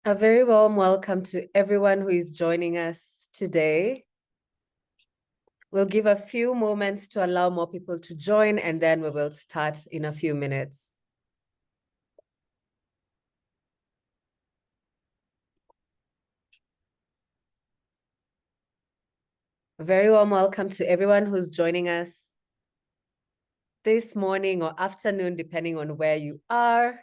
A very warm welcome to everyone who is joining us today. We'll give a few moments to allow more people to join, and then we will start in a few minutes. A very warm welcome to everyone who's joining us this morning or afternoon, depending on where you are.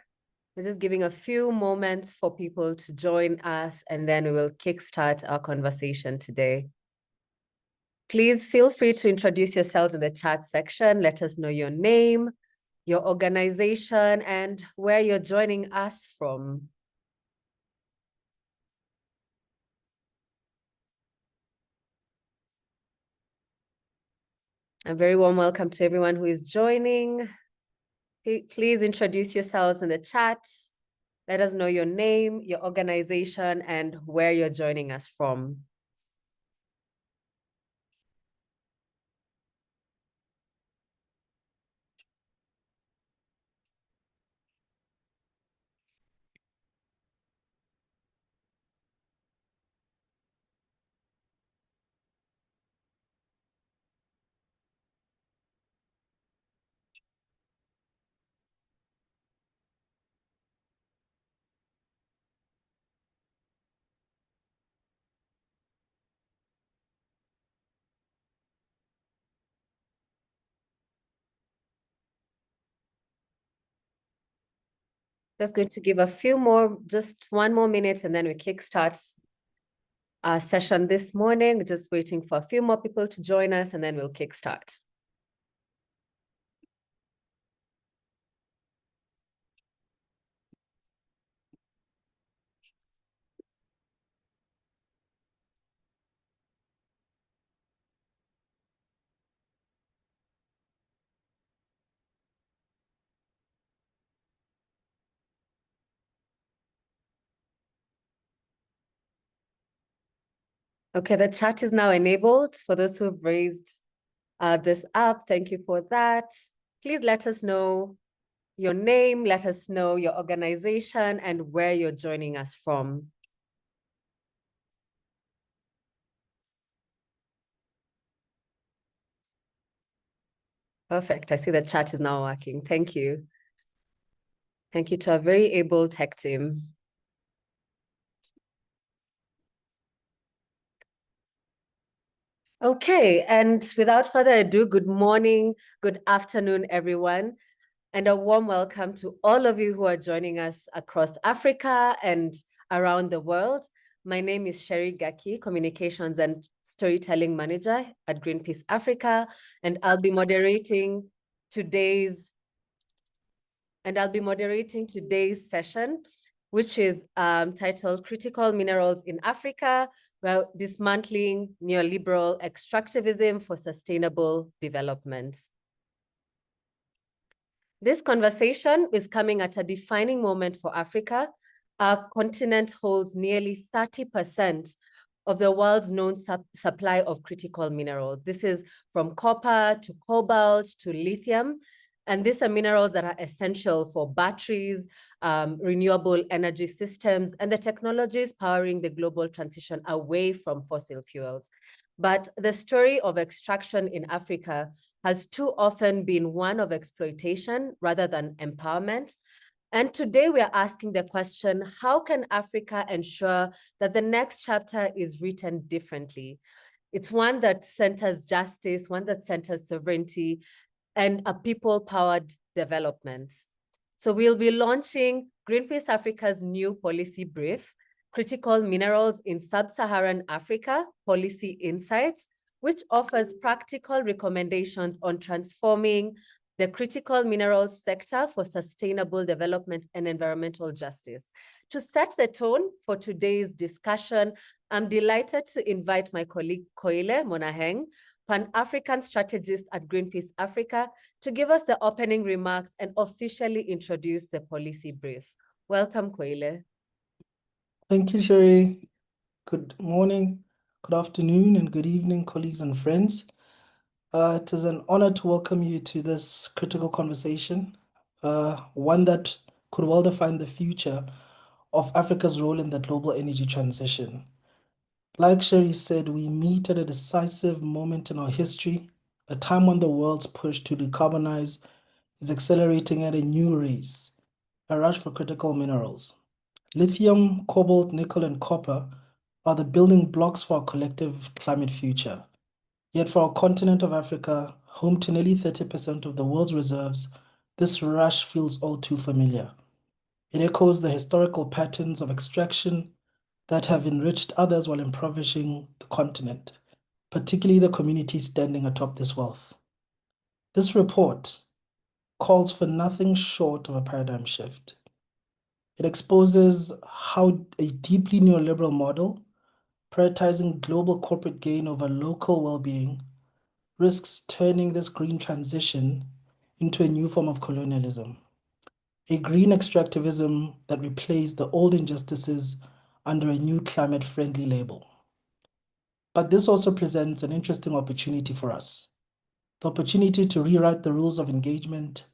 We're just giving a few moments for people to join us, and then we will kickstart our conversation today. Please feel free to introduce yourselves in the chat section. Let us know your name, your organization, and where you're joining us from. A very warm welcome to everyone who is joining. Please introduce yourselves in the chat. Let us know your name, your organization, and where you're joining us from. Just going to give just one more minute, and then we kickstart our session this morning. We're just waiting for a few more people to join us, and then we'll kickstart. Okay, the chat is now enabled. For those who have raised this up, thank you for that. Please let us know your name, let us know your organization, and where you're joining us from. Perfect. I see the chat is now working. Thank you. Thank you to our very able tech team. Okay, and without further ado, good morning, good afternoon, everyone, and a warm welcome to all of you who are joining us across Africa and around the world. My name is Sherry Gaki, Communications and Storytelling Manager at Greenpeace Africa, and I'll be moderating today's session, which is titled Critical Minerals in Africa, well, dismantling neoliberal extractivism for sustainable development. This conversation is coming at a defining moment for Africa. Our continent holds nearly 30% of the world's known supply of critical minerals. This is from copper to cobalt to lithium. And these are minerals that are essential for batteries, renewable energy systems, and the technologies powering the global transition away from fossil fuels. But the story of extraction in Africa has too often been one of exploitation rather than empowerment. And today we are asking the question, how can Africa ensure that the next chapter is written differently? It's one that centers justice, one that centers sovereignty, and a people-powered development. So we'll be launching Greenpeace Africa's new policy brief, Critical Minerals in Sub-Saharan Africa, Policy Insights, which offers practical recommendations on transforming the critical minerals sector for sustainable development and environmental justice. To set the tone for today's discussion, I'm delighted to invite my colleague Koile Monaheng, Pan-African strategist at Greenpeace Africa, to give us the opening remarks and officially introduce the policy brief. Welcome, Koile. Thank you, Sherry. Good morning, good afternoon, and good evening, colleagues and friends. It is an honor to welcome you to this critical conversation, one that could well define the future of Africa's role in the global energy transition. Like Sherry said, we meet at a decisive moment in our history, a time when the world's push to decarbonize is accelerating at a new race, a rush for critical minerals. Lithium, cobalt, nickel, and copper are the building blocks for our collective climate future. Yet for our continent of Africa, home to nearly 30% of the world's reserves, this rush feels all too familiar. It echoes the historical patterns of extraction that have enriched others while impoverishing the continent, particularly the communities standing atop this wealth. This report calls for nothing short of a paradigm shift. It exposes how a deeply neoliberal model, prioritizing global corporate gain over local well-being, risks turning this green transition into a new form of colonialism, a green extractivism that replaced the old injustices under a new climate-friendly label. But this also presents an interesting opportunity for us, the opportunity to rewrite the rules of engagement,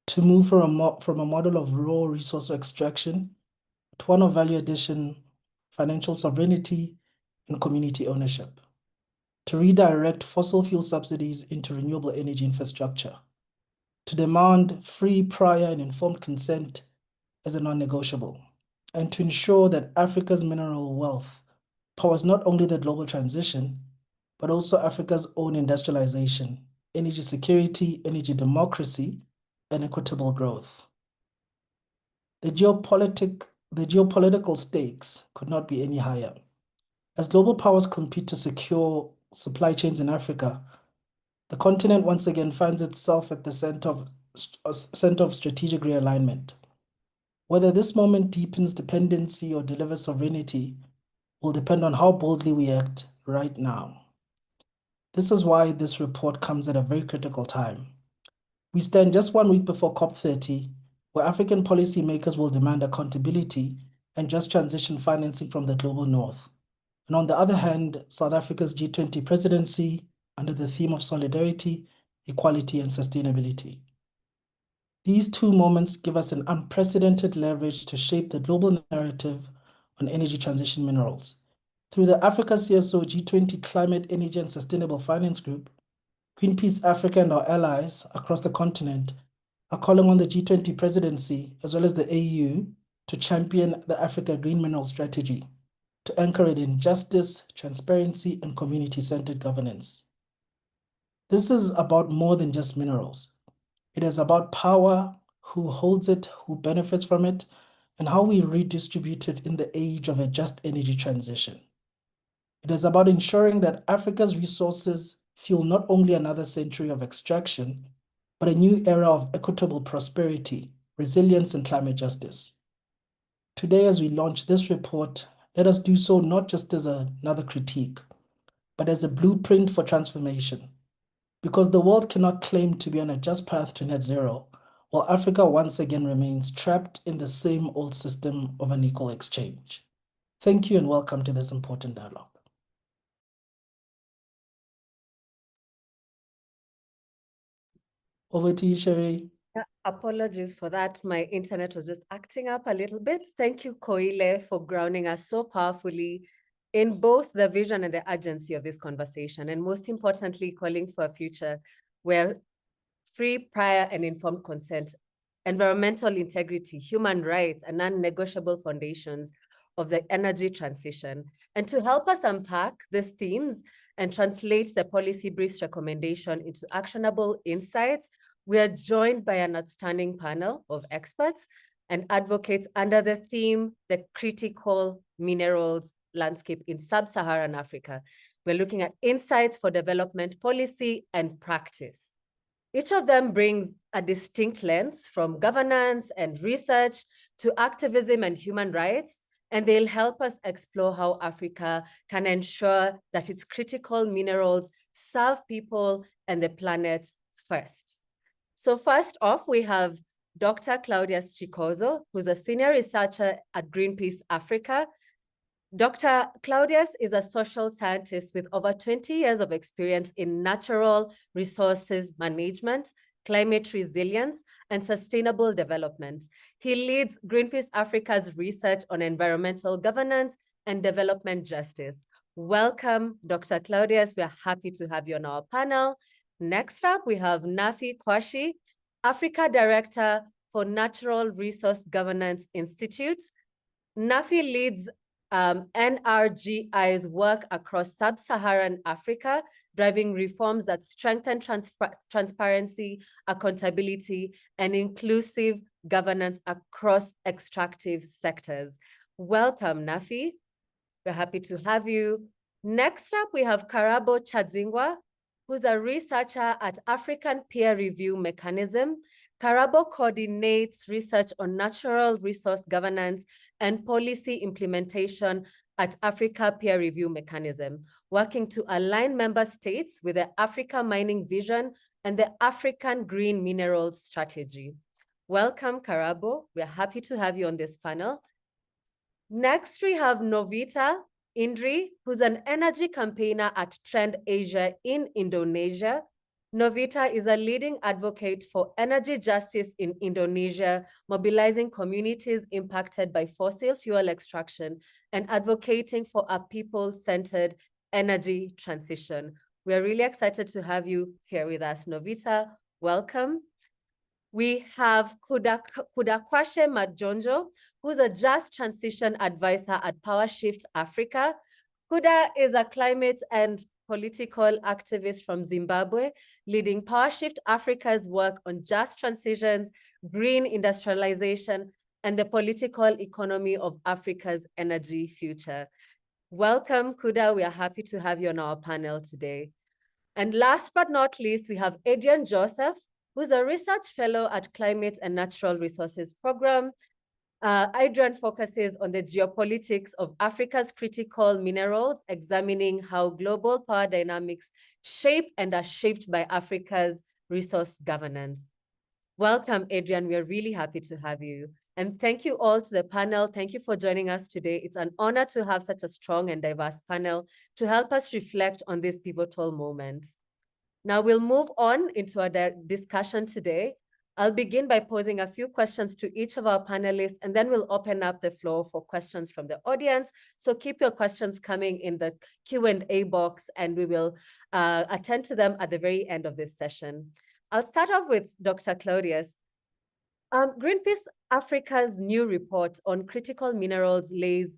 to move from a model of raw resource extraction to one of value addition, financial sovereignty, and community ownership, to redirect fossil fuel subsidies into renewable energy infrastructure, to demand free, prior, and informed consent as a non-negotiable, and to ensure that Africa's mineral wealth powers not only the global transition, but also Africa's own industrialization, energy security, energy democracy, and equitable growth. The geopolitical stakes could not be any higher. As global powers compete to secure supply chains in Africa, the continent once again finds itself at the center of strategic realignment. Whether this moment deepens dependency or delivers sovereignty will depend on how boldly we act right now. This is why this report comes at a very critical time. We stand just 1 week before COP30, where African policymakers will demand accountability and just transition financing from the global north. And on the other hand, South Africa's G20 presidency under the theme of solidarity, equality, and sustainability. These two moments give us an unprecedented leverage to shape the global narrative on energy transition minerals. Through the Africa CSO G20 Climate, Energy, and Sustainable Finance Group, Greenpeace Africa and our allies across the continent are calling on the G20 presidency, as well as the AU, to champion the Africa Green Mineral Strategy, to anchor it in justice, transparency, and community-centered governance. This is about more than just minerals. It is about power, who holds it, who benefits from it, and how we redistribute it in the age of a just energy transition. It is about ensuring that Africa's resources fuel not only another century of extraction, but a new era of equitable prosperity, resilience, and climate justice. Today, as we launch this report, let us do so not just as another critique, but as a blueprint for transformation. Because the world cannot claim to be on a just path to net zero, while Africa once again remains trapped in the same old system of unequal exchange. Thank you and welcome to this important dialogue. Over to you, Sherry. Apologies for that. My internet was just acting up a little bit. Thank you, Koile, for grounding us so powerfully in both the vision and the urgency of this conversation, and most importantly, calling for a future where free, prior, and informed consent, environmental integrity, human rights, and non-negotiable foundations of the energy transition. And to help us unpack these themes and translate the policy brief's recommendation into actionable insights, we are joined by an outstanding panel of experts and advocates under the theme, the critical minerals landscape in sub-Saharan Africa. We're looking at insights for development policy and practice. Each of them brings a distinct lens from governance and research to activism and human rights, and they'll help us explore how Africa can ensure that its critical minerals serve people and the planet first. So first off, we have Dr. Claudius Chikozo, who's a senior researcher at Greenpeace Africa. Dr. Claudius is a social scientist with over 20 years of experience in natural resources management, climate resilience, and sustainable development. He leads Greenpeace Africa's research on environmental governance and development justice. Welcome, Dr. Claudius. We are happy to have you on our panel. Next up, we have Nafi Kwashi, Africa Director for Natural Resource Governance Institute. Nafi leads NRGI's work across sub-Saharan Africa, driving reforms that strengthen transparency, accountability, and inclusive governance across extractive sectors. Welcome, Nafi. We're happy to have you. Next up, we have Karabo Chadzingwa, who's a researcher at African Peer Review Mechanism. Karabo coordinates research on natural resource governance and policy implementation at Africa Peer Review Mechanism, working to align member states with the Africa Mining Vision and the African Green Minerals Strategy. Welcome, Karabo. We're happy to have you on this panel. Next, we have Novita Indri, who's an energy campaigner at Trend Asia in Indonesia. Novita is a leading advocate for energy justice in Indonesia, mobilizing communities impacted by fossil fuel extraction and advocating for a people-centered energy transition. We're really excited to have you here with us, Novita. Welcome. We have Kudakwashe Majonjo, who's a just transition advisor at PowerShift Africa. Kuda is a climate and political activist from Zimbabwe, leading PowerShift Africa's work on just transitions, green industrialization, and the political economy of Africa's energy future. Welcome, Kuda. We are happy to have you on our panel today. And last but not least, we have Adrian Joseph, who's a research fellow at Climate and Natural Resources Program. Adrian focuses on the geopolitics of Africa's critical minerals, examining how global power dynamics shape and are shaped by Africa's resource governance. Welcome, Adrian. We are really happy to have you. And thank you all to the panel. Thank you for joining us today. It's an honor to have such a strong and diverse panel to help us reflect on this pivotal moment. Now we'll move on into our discussion today. I'll begin by posing a few questions to each of our panelists, and then we'll open up the floor for questions from the audience. So keep your questions coming in the Q&A box, and we will attend to them at the very end of this session. I'll start off with Dr. Claudius. Greenpeace Africa's new report on critical minerals lays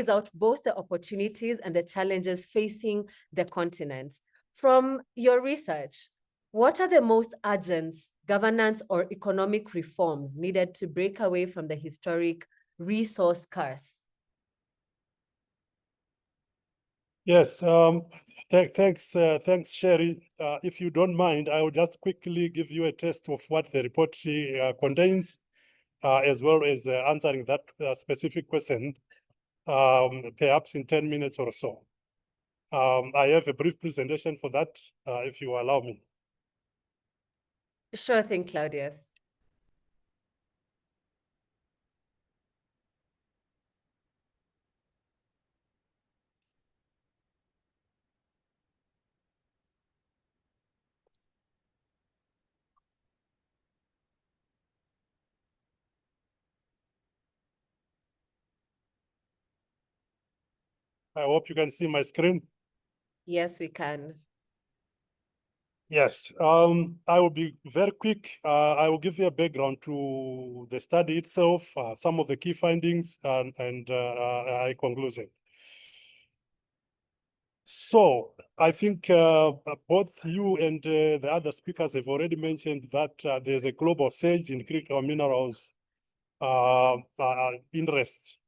out both the opportunities and the challenges facing the continent. From your research, what are the most urgent governance or economic reforms needed to break away from the historic resource curse? Yes, thanks, Sherry. If you don't mind, I will just quickly give you a taste of what the report contains, as well as answering that specific question, perhaps in 10 minutes or so. I have a brief presentation for that, if you allow me. Sure thing, Claudius. I hope you can see my screen. Yes, we can. Yes, I will be very quick. I will give you a background to the study itself, some of the key findings, and a conclusion. So I think both you and the other speakers have already mentioned that there's a global surge in critical minerals interest.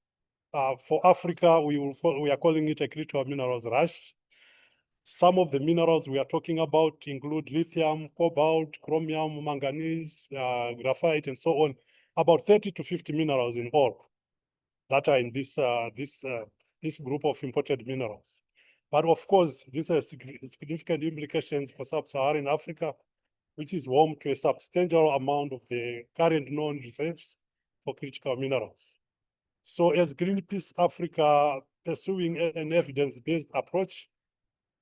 For Africa, we are calling it a critical minerals rush. Some of the minerals we are talking about include lithium, cobalt, chromium, manganese, graphite, and so on. About 30 to 50 minerals in all that are in this group of imported minerals. But of course, this has significant implications for sub-Saharan Africa, which is home to a substantial amount of the current known reserves for critical minerals. So as Greenpeace Africa pursuing an evidence-based approach,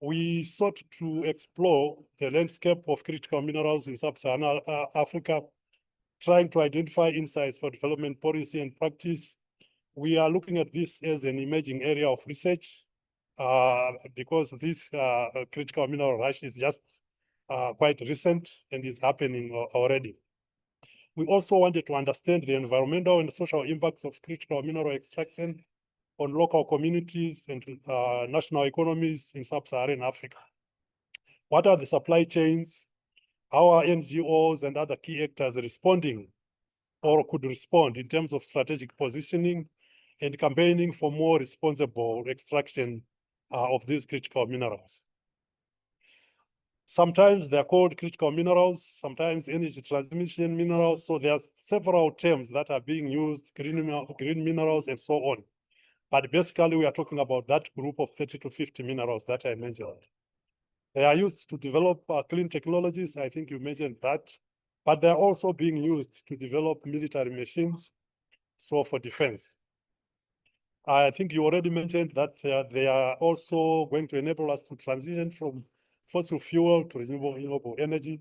we sought to explore the landscape of critical minerals in sub-Saharan Africa, trying to identify insights for development policy and practice. We are looking at this as an emerging area of research because this critical mineral rush is just quite recent and is happening already. We also wanted to understand the environmental and social impacts of critical mineral extraction on local communities and national economies in sub-Saharan Africa. What are the supply chains? How are NGOs and other key actors responding or could respond in terms of strategic positioning and campaigning for more responsible extraction of these critical minerals? Sometimes they're called critical minerals, sometimes energy transmission minerals. So there are several terms that are being used, green minerals and so on. But basically we are talking about that group of 30 to 50 minerals that I mentioned. They are used to develop clean technologies. I think you mentioned that, but they're also being used to develop military machines. So for defense. I think you already mentioned that they are also going to enable us to transition from fossil fuel to renewable energy.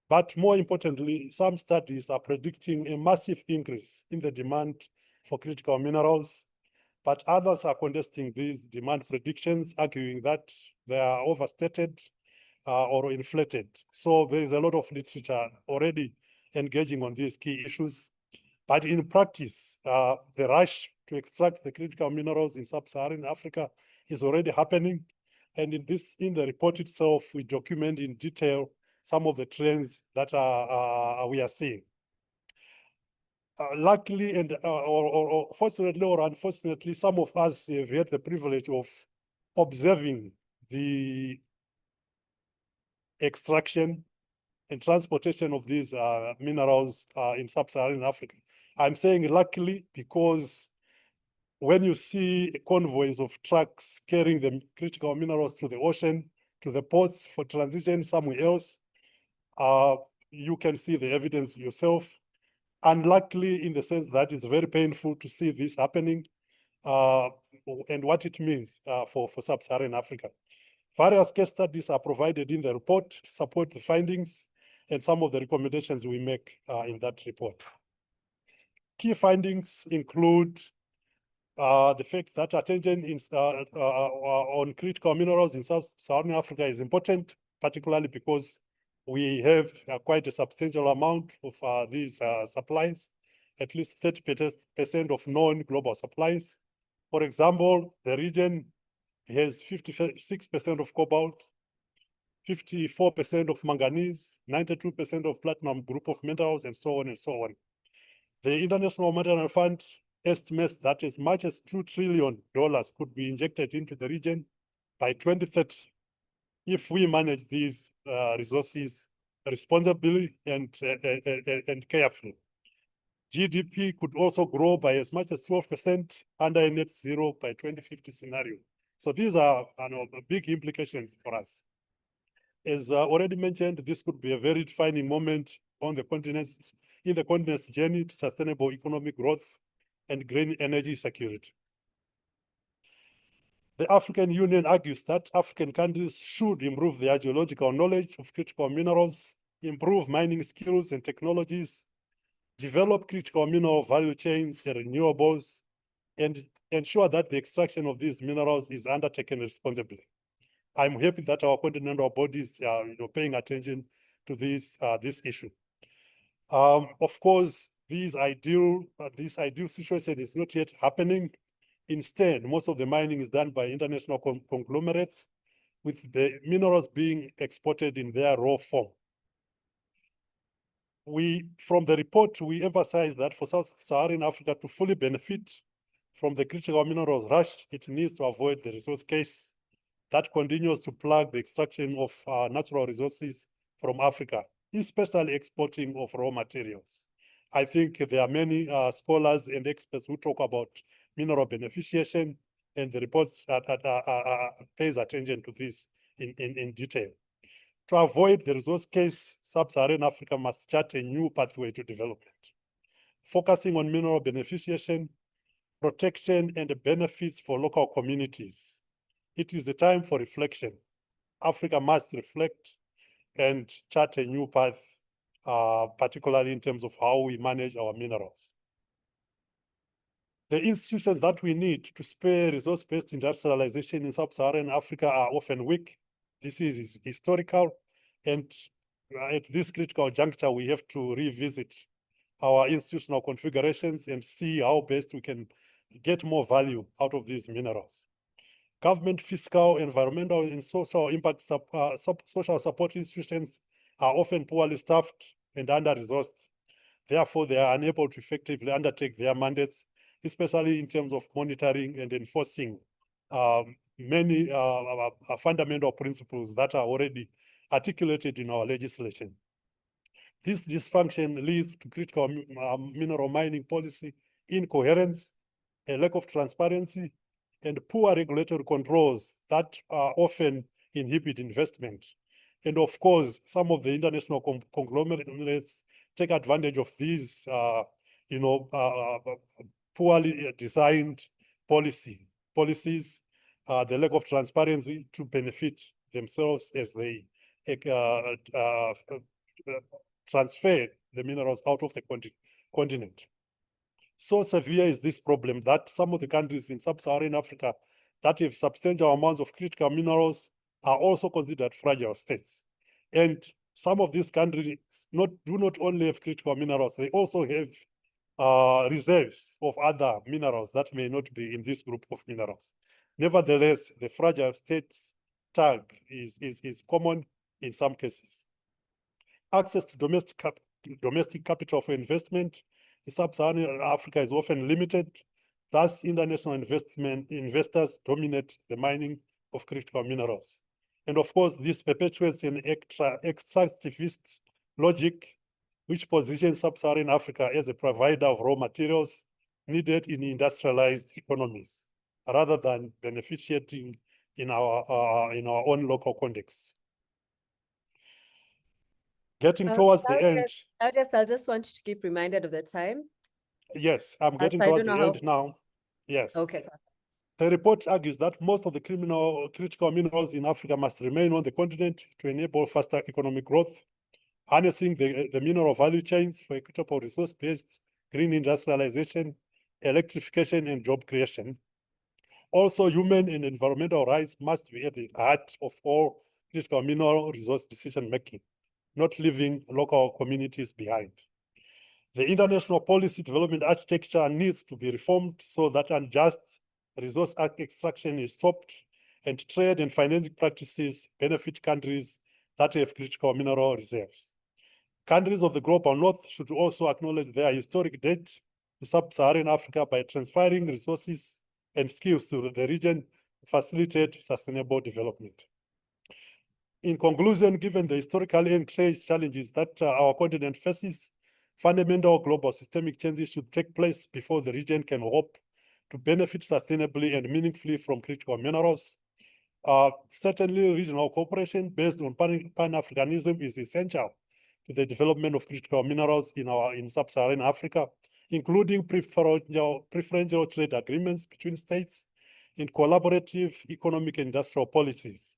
But more importantly, some studies are predicting a massive increase in the demand for critical minerals, but others are contesting these demand predictions, arguing that they are overstated or inflated. So there is a lot of literature already engaging on these key issues. But in practice, the rush to extract the critical minerals in sub-Saharan Africa is already happening. And in the report itself, we document in detail some of the trends that we are seeing. Luckily, and or fortunately or unfortunately, some of us have had the privilege of observing the extraction and transportation of these minerals in sub-Saharan Africa. I'm saying luckily because when you see convoys of trucks carrying the critical minerals to the ocean, to the ports for transition somewhere else, you can see the evidence yourself. Unluckily, in the sense that it's very painful to see this happening and what it means for sub-Saharan Africa. Various case studies are provided in the report to support the findings and some of the recommendations we make in that report. Key findings include the fact that attention on critical minerals in sub-Saharan Africa is important, particularly because we have quite a substantial amount of these supplies, at least 30% of known global supplies. For example, the region has 56% of cobalt, 54% of manganese, 92% of platinum group of metals, and so on and so on. The International Monetary Fund estimates that as much as $2 trillion could be injected into the region by 2030 if we manage these resources responsibly and carefully. GDP could also grow by as much as 12% under a net zero by 2050 scenario. So these are big implications for us. As already mentioned, this could be a very defining moment on the continent's journey to sustainable economic growth and green energy security. The African Union argues that African countries should improve their geological knowledge of critical minerals, improve mining skills and technologies, develop critical mineral value chains and renewables, and ensure that the extraction of these minerals is undertaken responsibly. I'm happy that our continental bodies are paying attention to this issue. Of course, this ideal situation is not yet happening. Instead, most of the mining is done by international conglomerates, with the minerals being exported in their raw form. From the report, we emphasize that for sub-Saharan Africa to fully benefit from the critical minerals rush, it needs to avoid the resource case that continues to plug the extraction of natural resources from Africa, especially exporting of raw materials. I think there are many scholars and experts who talk about mineral beneficiation, and the report pays attention to this in detail. To avoid the resource case, sub-Saharan Africa must chart a new pathway to development, focusing on mineral beneficiation, protection, and benefits for local communities. It is a time for reflection Africa must reflect and chart a new path, particularly in terms of how we manage our minerals. The institutions that we need to spur resource-based industrialization in sub-Saharan Africa are often weak. This is historical, and at this critical juncture, we have to revisit our institutional configurations and see how best we can get more value out of these minerals. Government, fiscal, environmental, and social impact social support institutions are often poorly staffed and under-resourced. Therefore, they are unable to effectively undertake their mandates, especially in terms of monitoring and enforcing many fundamental principles that are already articulated in our legislation. This dysfunction leads to critical mineral mining policy incoherence, a lack of transparency, and poor regulatory controls that often inhibit investment. And of course, some of the international conglomerates take advantage of these, poorly designed policies, the lack of transparency to benefit themselves as they transfer the minerals out of the continent. So severe is this problem that some of the countries in sub-Saharan Africa that have substantial amounts of critical minerals are also considered fragile states. And some of these countries do not only have critical minerals, they also have reserves of other minerals that may not be in this group of minerals. Nevertheless, the fragile states tag is common in some cases. Access to domestic capital for investment in sub-Saharan Africa is often limited. Thus, international investors dominate the mining of critical minerals. And of course, this perpetuates an extractivist logic, which positions sub-Saharan Africa as a provider of raw materials needed in industrialized economies, rather than beneficiating in our own local contexts. Getting towards the end. Claudius, I'll just want you to keep reminded of the time. Yes, I'm getting towards the end now. Yes. Okay. The report argues that most of the critical minerals in Africa must remain on the continent to enable faster economic growth, harnessing the mineral value chains for equitable resource-based green industrialization, electrification, and job creation. Also, human and environmental rights must be at the heart of all critical mineral resource decision-making, not leaving local communities behind. The international policy development architecture needs to be reformed so that unjust resource extraction is stopped and trade and financing practices benefit countries that have critical mineral reserves. Countries of the global north should also acknowledge their historic debt to sub-Saharan Africa by transferring resources and skills to the region to facilitate sustainable development. In conclusion, given the historical and trade challenges that our continent faces, fundamental global systemic changes should take place before the region can hope to benefit sustainably and meaningfully from critical minerals. Certainly, regional cooperation based on Pan-Africanism is essential to the development of critical minerals in sub-Saharan Africa, including preferential trade agreements between states and collaborative economic and industrial policies.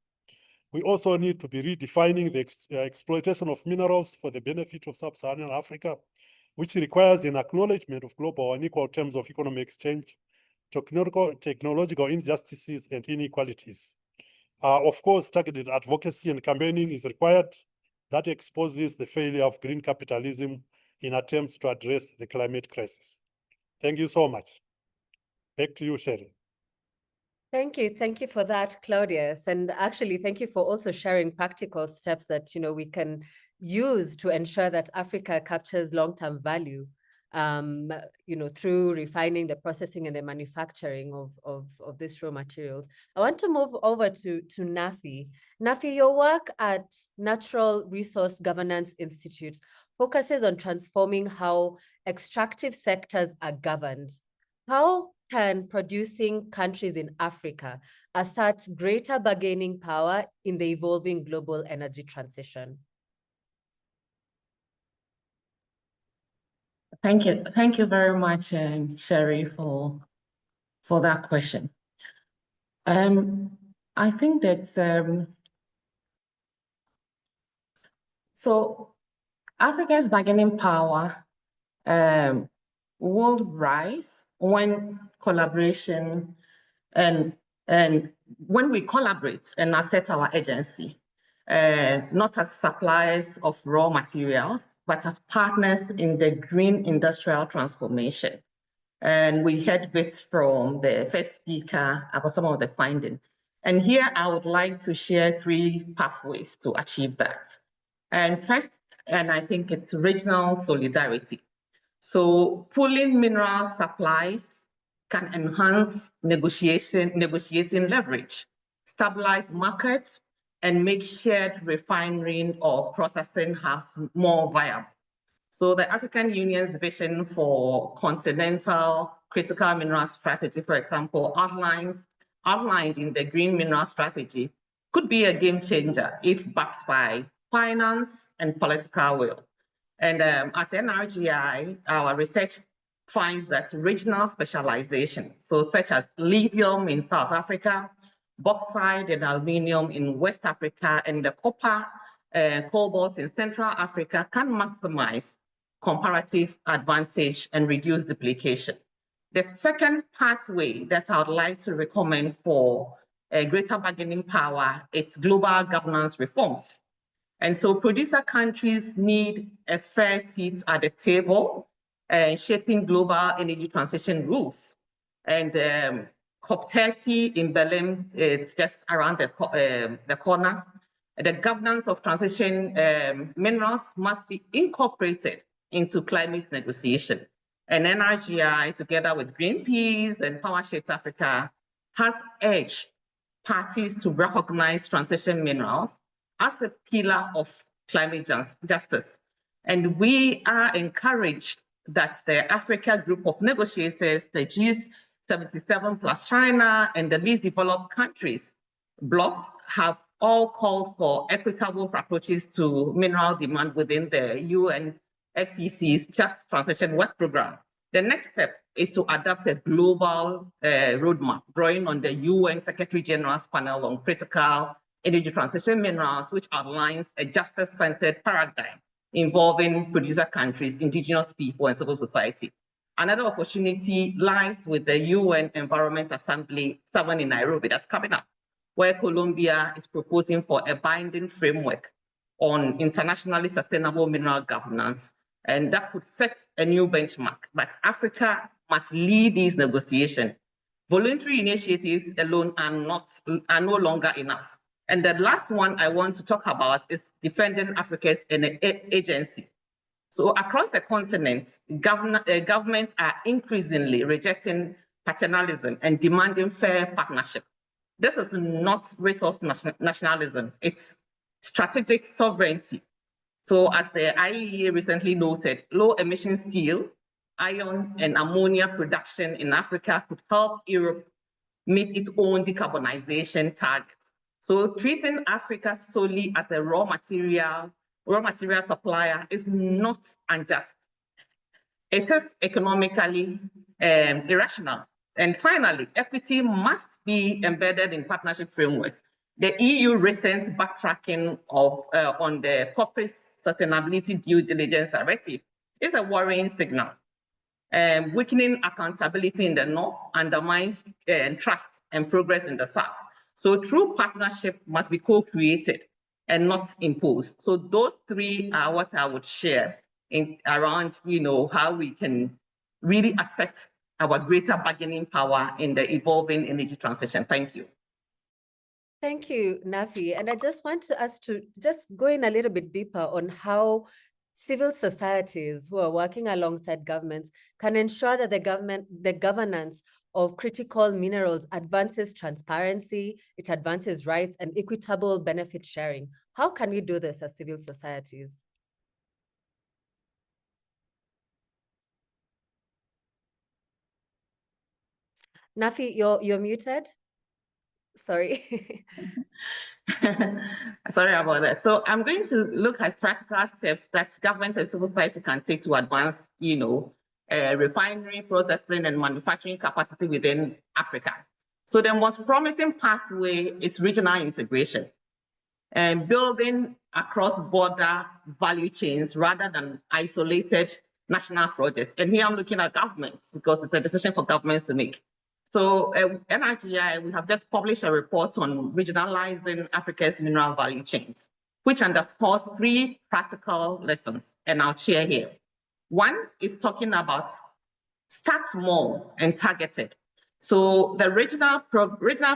We also need to be redefining the exploitation of minerals for the benefit of sub-Saharan Africa, which requires an acknowledgement of global and equal terms of economic exchange, technological injustices, and inequalities. Of course, targeted advocacy and campaigning is required that exposes the failure of green capitalism in attempts to address the climate crisis. Thank you so much. Back to you, Sherry. Thank you for that, Claudius. And actually, thank you for also sharing practical steps that we can use to ensure that Africa captures long-term value, through refining the processing and the manufacturing of these raw materials. I want to move over to Nafi. Nafi, your work at Natural Resource Governance Institute focuses on transforming how extractive sectors are governed. How can producing countries in Africa assert greater bargaining power in the evolving global energy transition? Thank you very much, Sherry, for that question. I think that So Africa's bargaining power will rise when collaboration and when we collaborate and assert our agency, not as suppliers of raw materials, but as partners in the green industrial transformation. And we heard bits from the first speaker about some of the findings. And here I would like to share 3 pathways to achieve that. And first, and I think it's regional solidarity. So pooling mineral supplies can enhance negotiating leverage, stabilize markets, and make shared refining or processing hubs more viable. So the African Union's vision for continental critical mineral strategy, for example, outlined in the green mineral strategy, could be a game changer if backed by finance and political will. And at NRGI, our research finds that regional specialization, so such as lithium in South Africa, bauxite and aluminium in West Africa, and the copper, cobalt in Central Africa, can maximize comparative advantage and reduce duplication. The second pathway that I would like to recommend for greater bargaining power is global governance reforms. And so producer countries need a fair seat at the table shaping global energy transition rules. And COP30 in Berlin, it's just around the corner. The governance of transition minerals must be incorporated into climate negotiation. And NRGI, together with Greenpeace and PowerShift Africa, has urged parties to recognize transition minerals as a pillar of climate justice. And we are encouraged that the Africa group of negotiators, the G77 plus China and the least developed countries bloc, have all called for equitable approaches to mineral demand within the UNFCCC's Just Transition Work Program. The next step is to adopt a global roadmap drawing on the UN Secretary General's panel on critical energy transition minerals, which outlines a justice-centered paradigm involving producer countries, indigenous people, and civil society. Another opportunity lies with the UN Environment Assembly 7 in Nairobi that's coming up, where Colombia is proposing for a binding framework on internationally sustainable mineral governance. And that could set a new benchmark, but Africa must lead these negotiations. Voluntary initiatives alone are no longer enough. And the last one I want to talk about is defending Africa's agency. So across the continent, governments are increasingly rejecting paternalism and demanding fair partnership. This is not resource nationalism, it's strategic sovereignty. So as the IEA recently noted, low emission steel, iron and ammonia production in Africa could help Europe meet its own decarbonization targets. So treating Africa solely as a raw material supplier is not unjust. It is economically irrational. And finally, equity must be embedded in partnership frameworks. The EU recent backtracking on the corporate sustainability due diligence directive is a worrying signal. Weakening accountability in the North undermines trust and progress in the South. So true partnership must be co-created and not imposed. So those 3 are what I would share around, how we can really assert our greater bargaining power in the evolving energy transition. Thank you. Thank you, Nafi. And I just want us to just go in a little bit deeper on how civil societies who are working alongside governments can ensure that the governance of critical minerals advances transparency, it advances rights and equitable benefit sharing. How can we do this as civil societies? Nafi, you're muted. Sorry. Sorry about that. So I'm going to look at practical steps that government and civil society can take to advance, refinery, processing, and manufacturing capacity within Africa. So the most promising pathway is regional integration and building across border value chains rather than isolated national projects. And here I'm looking at governments because it's a decision for governments to make. So NRGI, we have just published a report on regionalizing Africa's mineral value chains, which underscores 3 practical lessons, and I'll share here. One is talking about start small and targeted. So the regional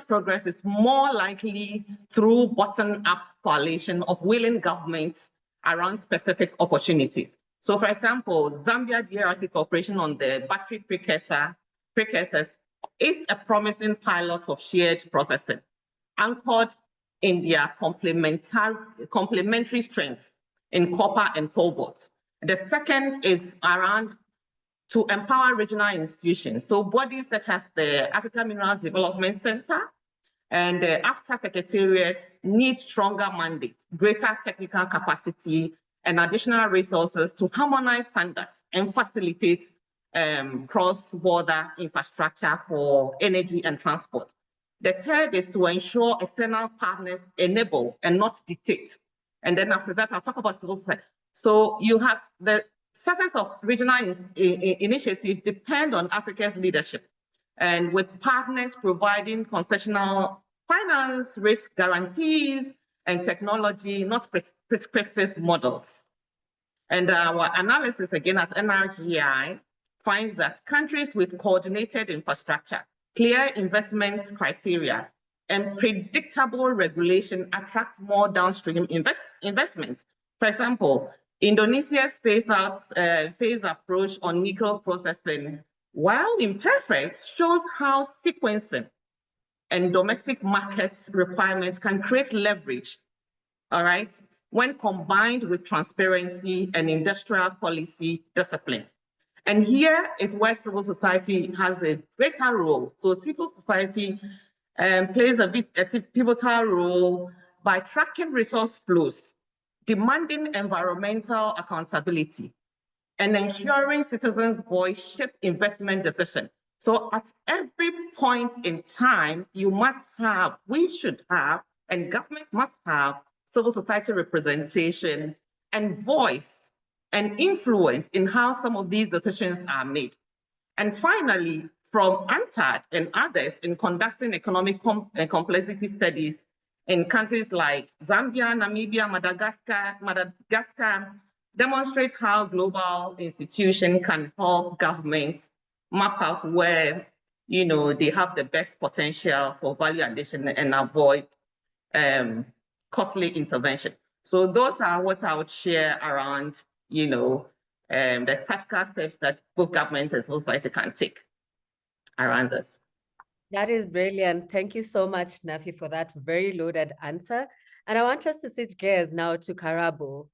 progress is more likely through bottom-up coalition of willing governments around specific opportunities. So for example, Zambia DRC cooperation on the battery precursors is a promising pilot of shared processing, anchored in their complementary strengths in copper and cobalt. The second is around to empower regional institutions. So bodies such as the African Minerals Development Center and the AFTA Secretariat need stronger mandates, greater technical capacity, and additional resources to harmonize standards and facilitate cross-border infrastructure for energy and transport. The third is to ensure external partners enable and not dictate. And then after that, I'll talk about civil society. So you have the success of regional initiative depend on Africa's leadership, and with partners providing concessional finance, risk guarantees, and technology, not prescriptive models. And our analysis again at NRGI finds that countries with coordinated infrastructure, clear investment criteria, and predictable regulation attract more downstream investments. For example, Indonesia's phase approach on nickel processing, while imperfect, shows how sequencing and domestic markets requirements can create leverage, all right, when combined with transparency and industrial policy discipline. And here is where civil society has a greater role. So civil society plays a pivotal role by tracking resource flows, demanding environmental accountability, and ensuring citizens' voice shape investment decisions. So at every point in time, we should have, and government must have civil society representation and voice and influence in how some of these decisions are made. And finally, from UNTAD and others in conducting economic complexity studies in countries like Zambia, Namibia, Madagascar, demonstrate how global institutions can help governments map out where they have the best potential for value addition and avoid costly intervention. So those are what I would share around the practical steps that both government and society can take around this. That is brilliant. Thank you so much, Nafi, for that very loaded answer. And I want us to switch gears now to Karabo.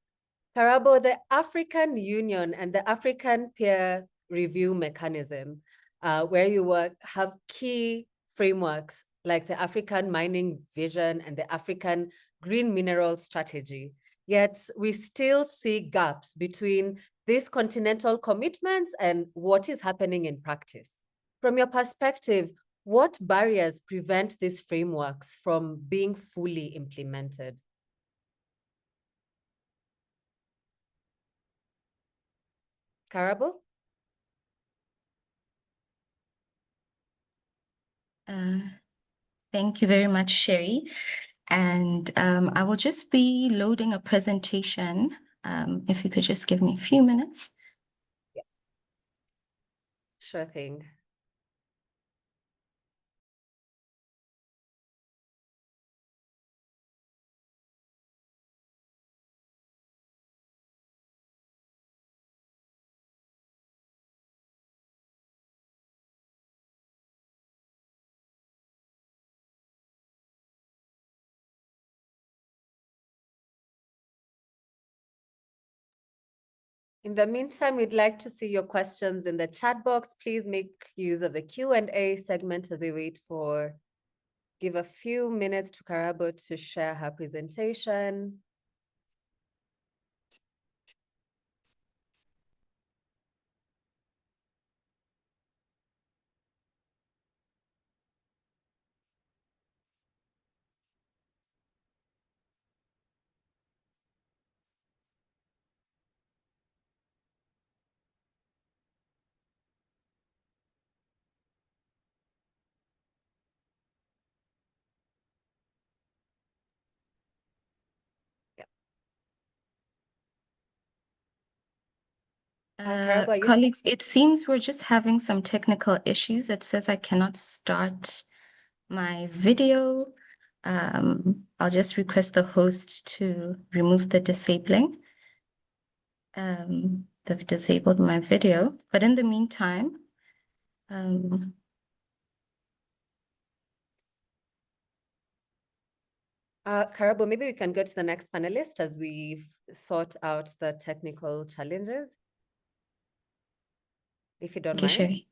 Karabo, the African Union and the African Peer Review Mechanism, where you have key frameworks like the African Mining Vision and the African Green Mineral Strategy. Yet we still see gaps between these continental commitments and what is happening in practice. From your perspective, what barriers prevent these frameworks from being fully implemented? Karabo? Thank you very much, Sherry. And I will just be loading a presentation. If you could just give me a few minutes. Yeah. Sure thing. In the meantime, we'd like to see your questions in the chat box. Please make use of the Q&A segment as we wait give a few minutes to Karabo to share her presentation. Karabo, are you Colleagues, it seems we're just having some technical issues. It says I cannot start my video. I'll just request the host to remove the disabling. They've disabled my video, but in the meantime, Karabo, maybe we can go to the next panelist as we sort out the technical challenges, if you don't okay, mind. Sherry.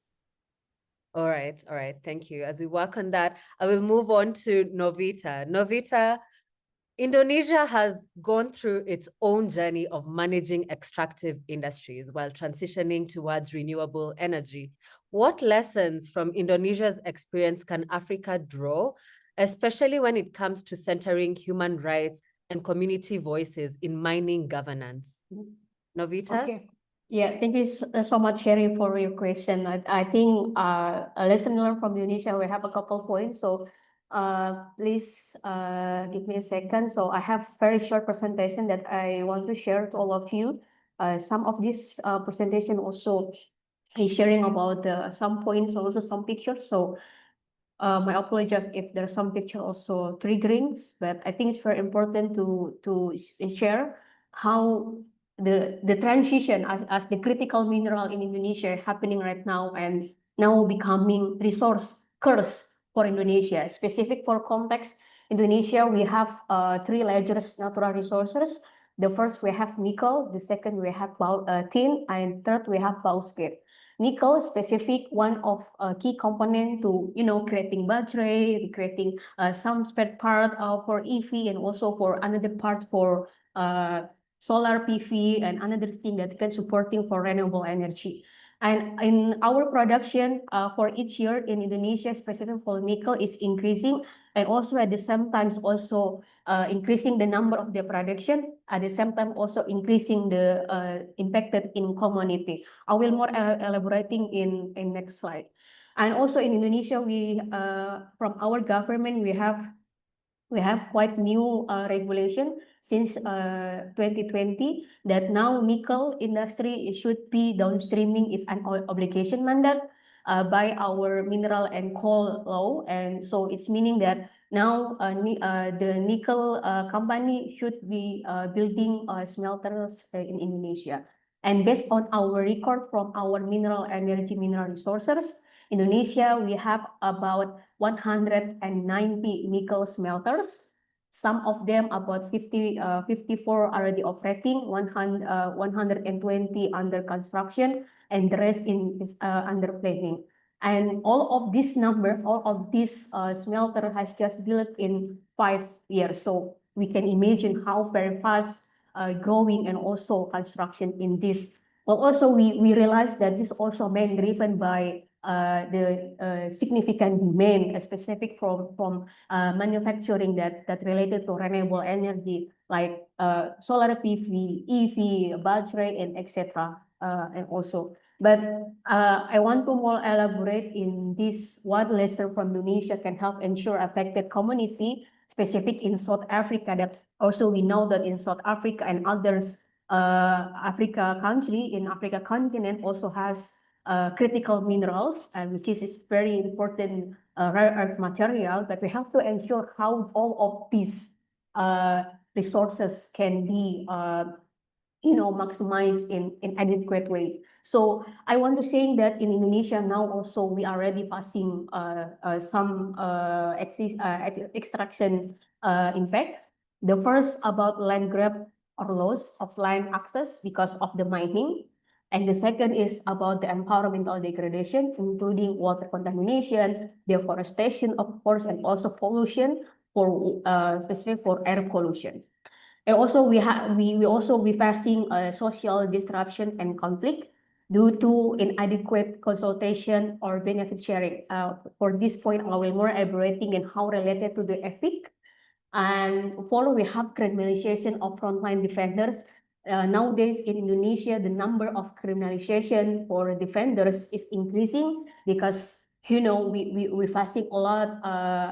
All right, thank you. As we work on that, I will move on to Novita. Novita, Indonesia has gone through its own journey of managing extractive industries while transitioning towards renewable energy. What lessons from Indonesia's experience can Africa draw, especially when it comes to centering human rights and community voices in mining governance? Novita? Okay. Yeah, thank you so much, Sherry, for your question. I think a lesson learned from Indonesia, we have a couple points. So please give me a second. So I have very short presentation that I want to share to all of you. Some of this presentation also is sharing about some points, also some pictures. So my apologies if there's some picture also triggering, but I think it's very important to share how the transition as the critical mineral in Indonesia happening right now and now becoming resource curse for Indonesia. Specific for context, Indonesia, we have three largest natural resources. The first we have nickel, the second we have tin, and third we have bauxite. Nickel specific, one of key component to creating battery, creating some spare part for EV, and also for another part for solar PV and another thing that can supporting for renewable energy. And in our production for each year in Indonesia, specifically for nickel, is increasing, and also at the same time also increasing the number of the production, at the same time also increasing the impacted in community. I will more elaborating in next slide. And also in Indonesia, we from our government we have quite new regulation since 2020 that now nickel industry should be downstreaming is an obligation mandate by our mineral and coal law, and so it's meaning that now the nickel company should be building smelters in Indonesia. And based on our record from our mineral resources, Indonesia, we have about 190 nickel smelters. Some of them, about 54 already operating, 120 under construction, and the rest is under planning. And all of this number, all of this smelter has just built in 5 years. So we can imagine how very fast growing and also construction in this. But also we realized that this also main driven by the significant demand, specific from manufacturing that related to renewable energy like solar PV, EV, battery, and etc. And also, but I want to more elaborate in this what lesson from Indonesia can help ensure affected community, specific in South Africa. That also we know that in South Africa and others Africa country in Africa continent also has critical minerals, which is very important rare earth material, but we have to ensure how all of these resources can be maximized in adequate way. So I want to say that in Indonesia now also we are already passing some extraction impact. The first about land grab or loss of land access because of the mining. And the second is about the environmental degradation, including water contamination, deforestation, of course, and also pollution for specific for air pollution. And also we also be facing social disruption and conflict due to inadequate consultation or benefit sharing. For this point, I will more elaborating and how related to the ethic. And follow, we have criminalization of frontline defenders. Nowadays in Indonesia, the number of criminalization for defenders is increasing because we facing a lot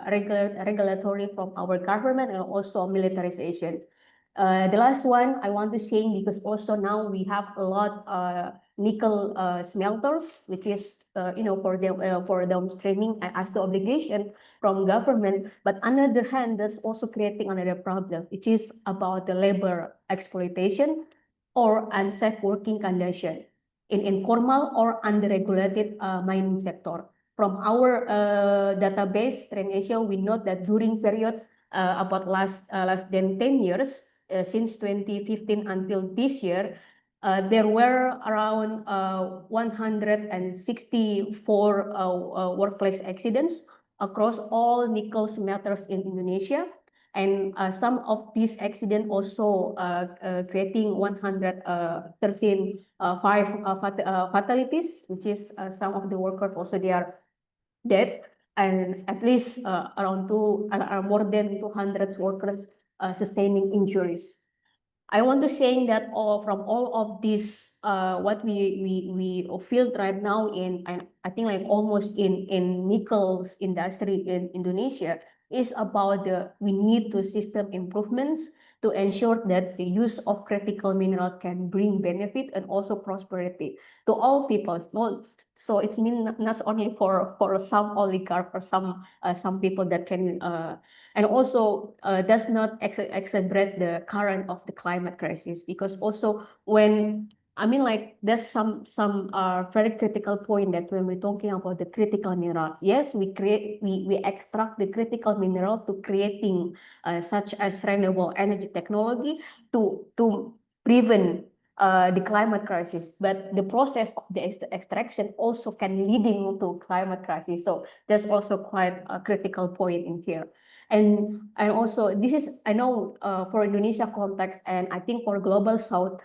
regulatory from our government and also militarization. The last one I want to say, because also now we have a lot nickel smelters, which is for downstreaming as the obligation from government. But on the other hand, that's also creating another problem, which is about the labor exploitation or unsafe working condition in informal or unregulated mining sector. From our database, Asia, we note that during period about less than 10 years, since 2015 until this year, there were around 164 workplace accidents across all nickel smelters in Indonesia. And some of these accidents also creating 113 fatalities, which is some of the workers also they are dead, and at least around more than 200 workers sustaining injuries. I want to say that from all of this, what we feel right now I think like almost in nickels industry in Indonesia is about we need to system improvements to ensure that the use of critical mineral can bring benefit and also prosperity to all peoples. So it's mean not only for some oligarch or some people that can and also does not exacerbate the current of the climate crisis, because also when there's some very critical point that when we're talking about the critical mineral, yes, we extract the critical mineral to creating such as renewable energy technology to prevent the climate crisis, but the process of the extraction also can leading to climate crisis. So that's also quite a critical point in here. And also this is, I know for Indonesia context, and I think for Global South,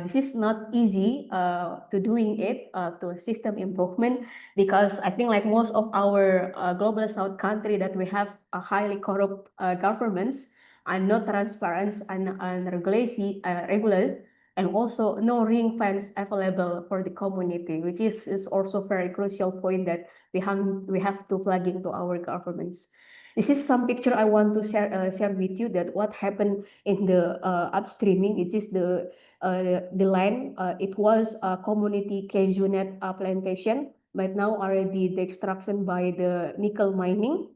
this is not easy to doing it to system improvement, because I think like most of our Global South country that we have a highly corrupt governments and not transparent and regulars, and also no ring fence available for the community, which is also very crucial point that we have to plug into our governments. This is some picture I want to share with you that what happened in the upstreaming. It is the land. It was a community cashew nut plantation, but now already the extraction by the nickel mining.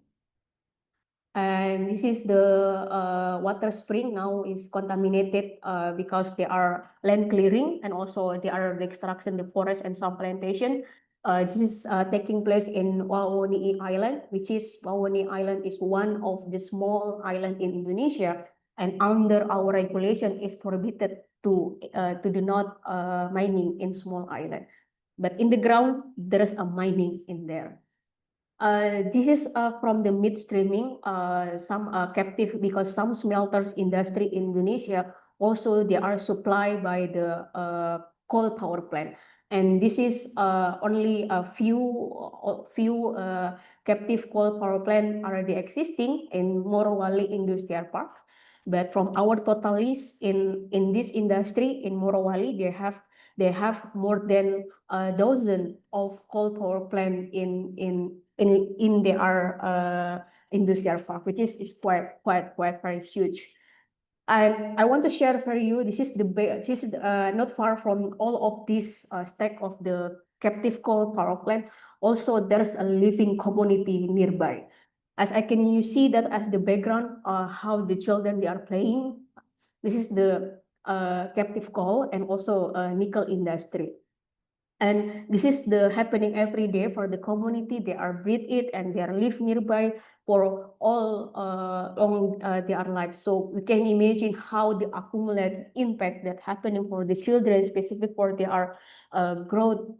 And this is the water spring now is contaminated because they are land clearing, and also they are the extraction the forest and some plantation. This is taking place in Wawoni Island, which is Wawoni Island is one of the small island in Indonesia, and under our regulation is prohibited to do not mining in small island. But in the ground, there is a mining in there. This is from the midstreaming, some captive, because some smelters industry in Indonesia also they are supplied by the coal power plant, and this is only a few captive coal power plant already existing in Morowali Industrial Park. But from our total list in this industry in Morowali, they have more than a dozen of coal power plant in their industrial park, which is quite very huge. I want to share for you. This is not far from all of this stack of the captive coal power plant. Also, there's a living community nearby. As you see that as the background, how the children they are playing. This is the captive coal and also nickel industry. And this is the happening every day for the community. They are breed it and they are live nearby for all along their lives. So we can imagine how the accumulated impact that happening for the children, specific for their growth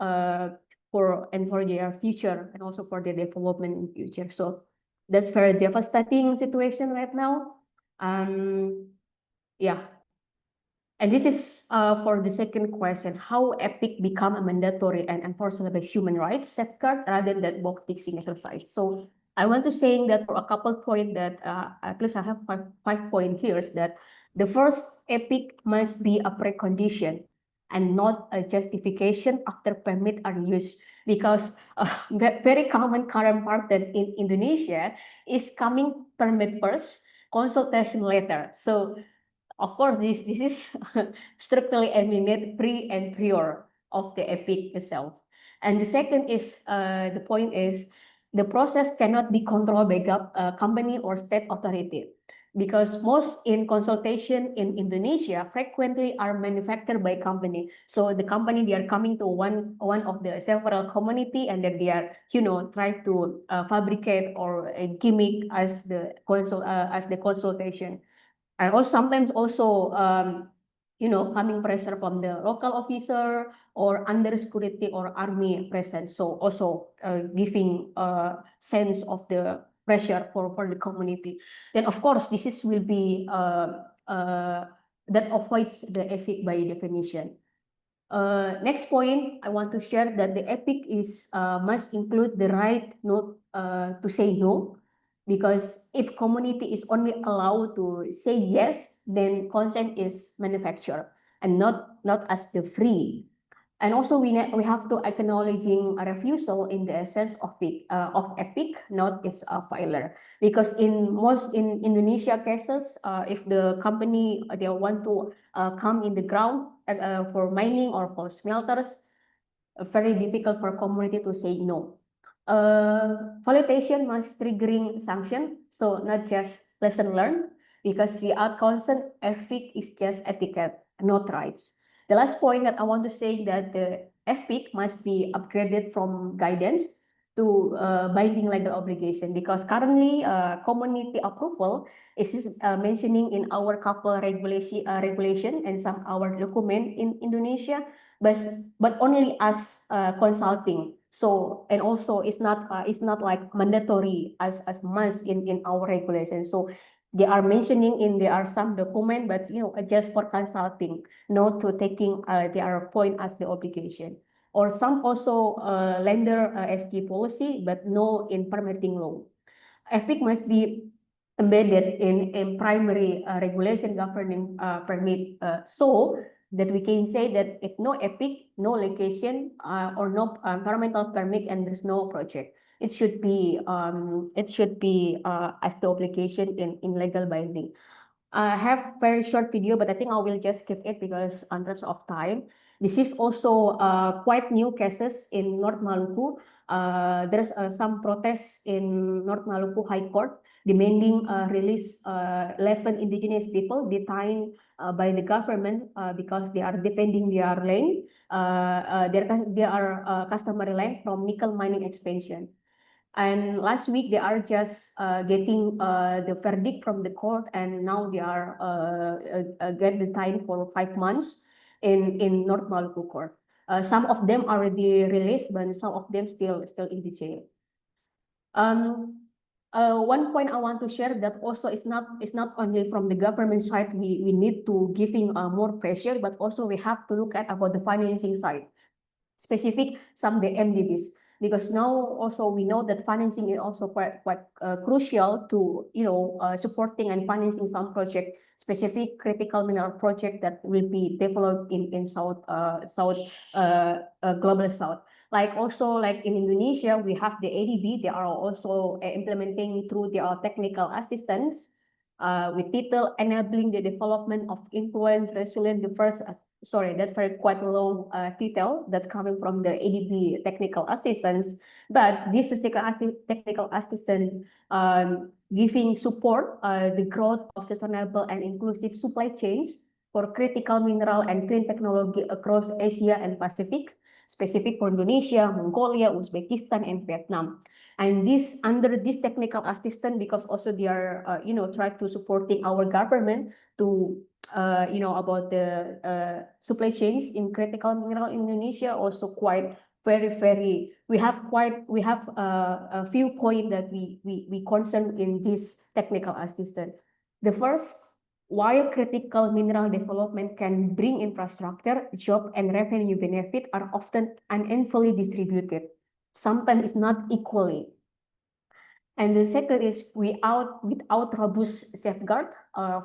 for their future, and also for their development in future. So that's very devastating situation right now. Yeah. And this is for the second question: how EPIC become a mandatory and enforceable human rights safeguard rather than box ticking exercise? So I want to say that for a couple point that at least I have five point here is that the first, EPIC must be a precondition and not a justification after permit are used, because very common current pattern in Indonesia is coming permit first, consultation later. So of course, this is structurally eliminate pre and prior. of the EPIC itself. And the second is, the point is, the process cannot be controlled by company or state authority, because most in consultation in Indonesia frequently are manufactured by company. So the company, they are coming to one of the several community, and then they are, try to fabricate or gimmick as the consultation. And also sometimes also coming pressure from the local officer or under security or army presence. So also giving a sense of the pressure for the community. Then of course this will be that avoids the EPIC by definition. Next point, I want to share that the EPIC is must include the right not to say no, because if community is only allowed to say yes, then consent is manufactured and not as the free. And also we have to acknowledging a refusal in the essence of EPIC, not its filer, because in most in Indonesia cases, if the company they want to come in the ground for mining or for smelters, very difficult for community to say no. Validation must triggering sanction, so not just lesson learned, because without consent, EPIC is just etiquette, not rights. The last point that I want to say that the EPIC must be upgraded from guidance to binding legal obligation, because currently community approval is mentioning in our couple regulation and some our document in Indonesia, but only as consulting. So, and also it's not like mandatory as must in our regulation. So they are mentioning there are some document, but just for consulting, not to taking their point as the obligation. Or some also lender SG policy, but no in permitting law. EPIC must be embedded in primary regulation governing permit, so that we can say that if no EPIC, no location or no environmental permit, and there's no project, it should be as the obligation in legal binding. I have very short video, but I think I will just skip it because in terms of time. This is also quite new cases in North Maluku. There's some protests in North Maluku High Court demanding release 11 indigenous people detained by the government because they are defending their land, their customary land from nickel mining expansion. And last week they are just getting the verdict from the court, and now they are get detained for 5 months in North Maluku court. Some of them already released, but some of them still in the jail. One point I want to share that also it's not only from the government side we need to giving more pressure, but also we have to look at about the financing side, specific some the MDBs, because now also we know that financing is also quite crucial to supporting and financing some project, specific critical mineral project that will be developed in South global South. Like also like in Indonesia, we have the ADB. They are also implementing through their technical assistance with title enabling the development of influence, resilient, diverse. Sorry, that's very quite long title that's coming from the ADB technical assistance. But this is technical assistant giving support the growth of sustainable and inclusive supply chains for critical mineral and clean technology across Asia and Pacific, specific for Indonesia, Mongolia, Uzbekistan, and Vietnam. And this under this technical assistance, because also they are try to supporting our government to about the supply chains in critical mineral in Indonesia, also quite very we have a few points that we concern in this technical assistance. The first, while critical mineral development can bring infrastructure, job, and revenue benefit are often unevenly distributed. Sometimes it's not equally. And the second is without robust safeguard,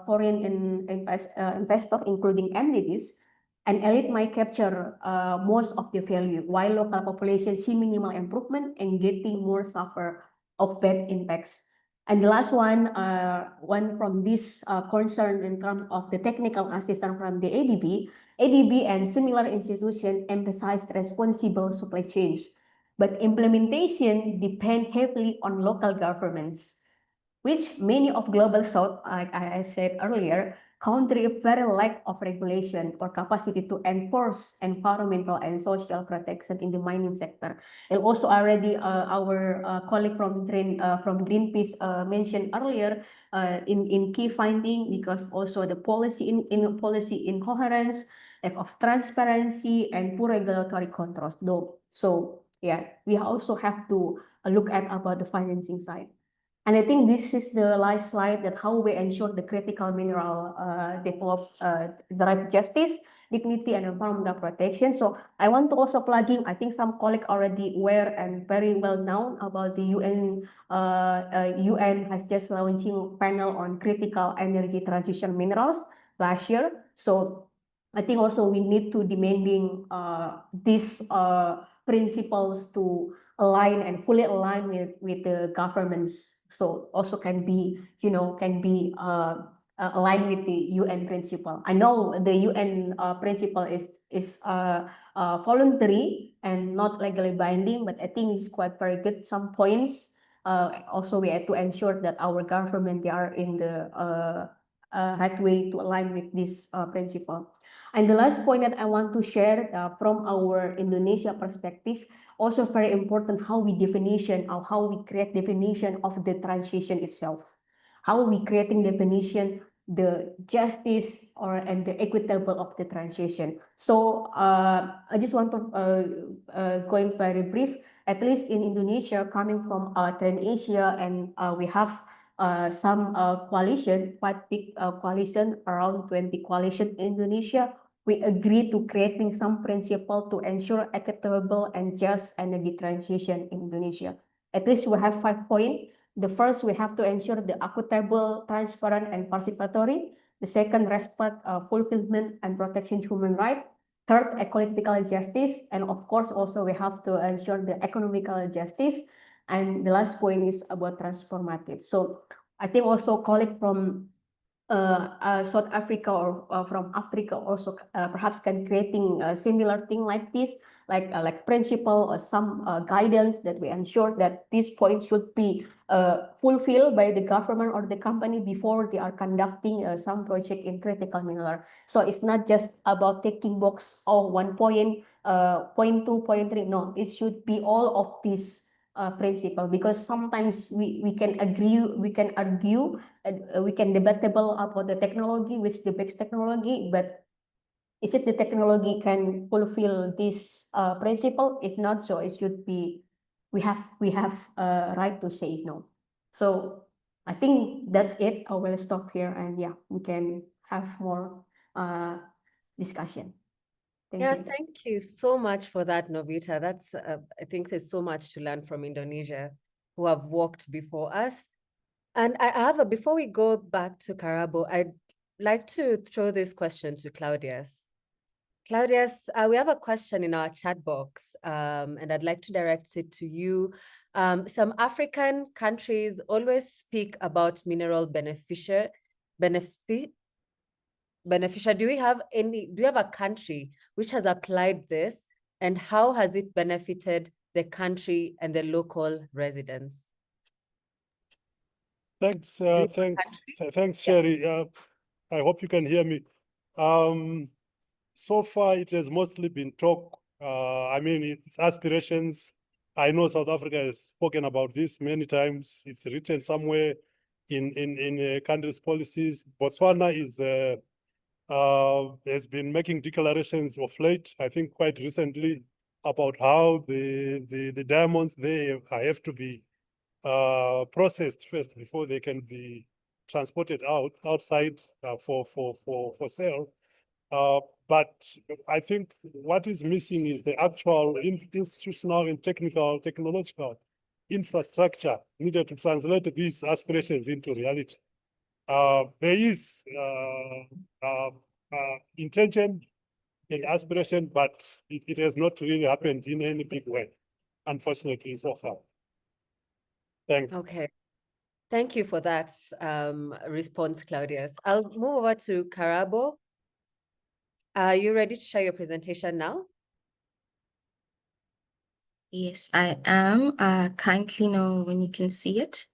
foreign investor, including MDBs, an elite might capture most of the value, while local population see minimal improvement and getting more suffer of bad impacts. And the last one from this concern in terms of the technical assistance from the ADB and similar institutions emphasize responsible supply chains, but implementation depend heavily on local governments, which many of global south, like I said earlier, country very lack of regulation or capacity to enforce environmental and social protection in the mining sector. And also already our colleague from Greenpeace mentioned earlier in key finding, because also the policy policy incoherence, lack of transparency, and poor regulatory controls. Though, so yeah, we also have to look at about the financing side. And I think this is the last slide, that how we ensure the critical mineral develop drive justice, dignity, and environmental protection. So I want to also plug in, I think some colleagues already aware and very well known about the UN. UN has just launching panel on critical energy transition minerals last year. So I think also we need to demanding these principles to align and fully align with the governments, so also can be aligned with the UN principle. I know the UN principle is voluntary and not legally binding, but I think it's quite very good. Some points also we have to ensure that our government, they are in the right way to align with this principle. And the last point that I want to share from our Indonesia perspective, also very important how we definition or how we create definition of the transition itself. How we creating definition the justice and the equitable of the transition. So I just want to going very brief. At least in Indonesia, coming from Asia, and we have some coalition, quite big coalition, around 20 coalition in Indonesia. We agree to creating some principle to ensure equitable and just energy transition in Indonesia. At least we have 5 points. The first, we have to ensure the equitable, transparent, and participatory. The second, respect, fulfillment, and protection human rights. Third, ecological justice. And of course, also we have to ensure the economical justice. And the last point is about transformative. So I think also colleague from South Africa or from Africa also perhaps can creating a similar thing like this, like principle or some guidance that we ensure that these points should be fulfilled by the government or the company before they are conducting some project in critical mineral. So it's not just about taking box or 1 point, point 2, point 3. No, it should be all of these principle, because sometimes we can agree, we can argue, we can debatable about the technology, which the best technology, but is it the technology can fulfill this principle? If not, so it should be, we have right to say no. So I think that's it. I will stop here, and yeah, we can have more discussion. Thank you so much for that, Novita. That's I think there's so much to learn from Indonesia, who have walked before us. And I have before we go back to Karabo, I'd like to throw this question to Claudius. Claudius, we have a question in our chat box, and I'd like to direct it to you. Some African countries always speak about mineral beneficial. Do you have a country which has applied this, and how has it benefited the country and the local residents? Thanks, Sherry. I hope you can hear me. So far, it has mostly been talk. I mean, it's aspirations. I know South Africa has spoken about this many times. It's written somewhere in a country's policies. Botswana has been making declarations of late, I think quite recently, about how the diamonds there have to be processed first before they can be transported outside for sale. But I think what is missing is the actual institutional and technological infrastructure needed to translate these aspirations into reality. There is intention and aspiration, but it has not really happened in any big way, unfortunately, so far. Thank you. Okay. Thank you for that response, Claudius. I'll move over to Karabo. Are you ready to share your presentation now? Yes, I am. Kindly know when you can see it.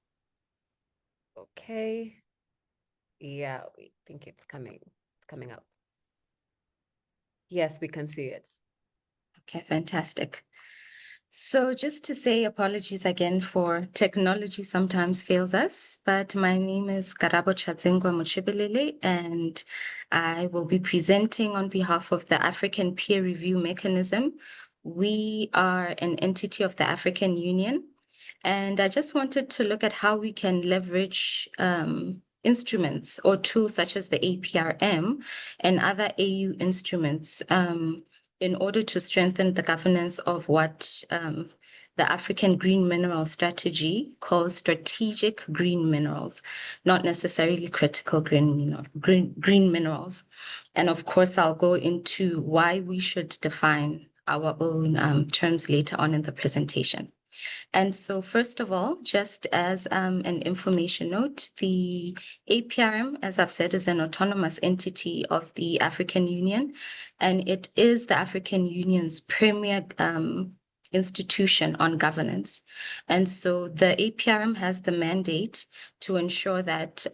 Okay. Yeah, we think it's coming up. Yes, we can see it. Okay, fantastic. So just to say apologies again for technology sometimes fails us, but my name is Karabo Chadzengwa Mochibelele, and I will be presenting on behalf of the African Peer Review Mechanism. We are an entity of the African Union, and I just wanted to look at how we can leverage instruments or tools such as the APRM and other AU instruments in order to strengthen the governance of what the African Green Mineral Strategy calls strategic green minerals, not necessarily critical green minerals. And of course, I'll go into why we should define our own terms later on in the presentation. And so first of all, just as an information note, the APRM, as I've said, is an autonomous entity of the African Union, and it is the African Union's premier institution on governance. And so the APRM has the mandate to ensure that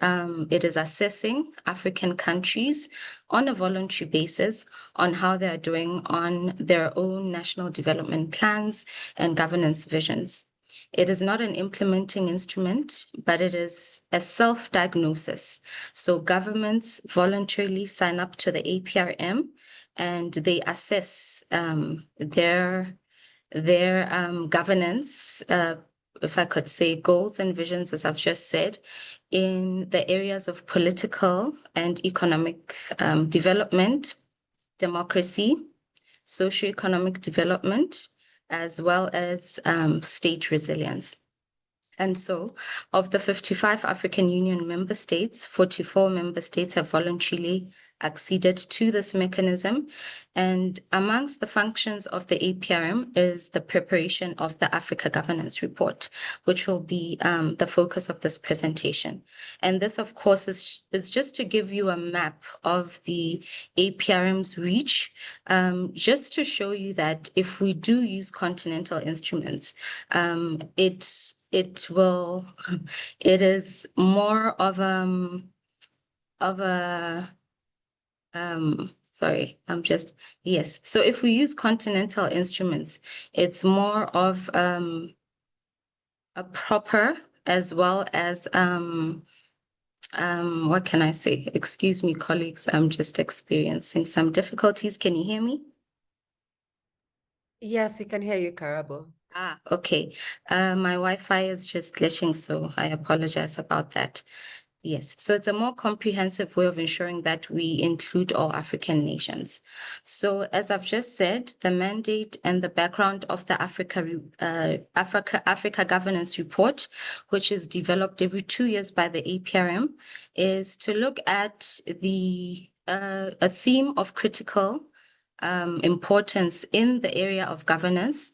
it is assessing African countries on a voluntary basis on how they're doing on their own national development plans and governance visions. It is not an implementing instrument, but it is a self-diagnosis. So governments voluntarily sign up to the APRM and they assess their governance, if I could say, goals and visions, as I've just said, in the areas of political and economic development, democracy, socioeconomic development, as well as state resilience. And so of the 55 African Union member states, 44 member states have voluntarily acceded to this mechanism. And amongst the functions of the APRM is the preparation of the Africa Governance Report, which will be the focus of this presentation. And this, of course, is just to give you a map of the APRM's reach, just to show you that if we do use continental instruments, it is more of a sorry, yes. So if we use continental instruments, it's more of a proper as well as what can I say? Excuse me, colleagues, I'm just experiencing some difficulties. Can you hear me? Yes, we can hear you, Karabo. Okay. My Wi-Fi is just glitching, so I apologize about that. Yes, so it's a more comprehensive way of ensuring that we include all African nations. So as I've just said, the mandate and the background of the Africa Governance Report, which is developed every 2 years by the APRM, is to look at a theme of critical importance in the area of governance.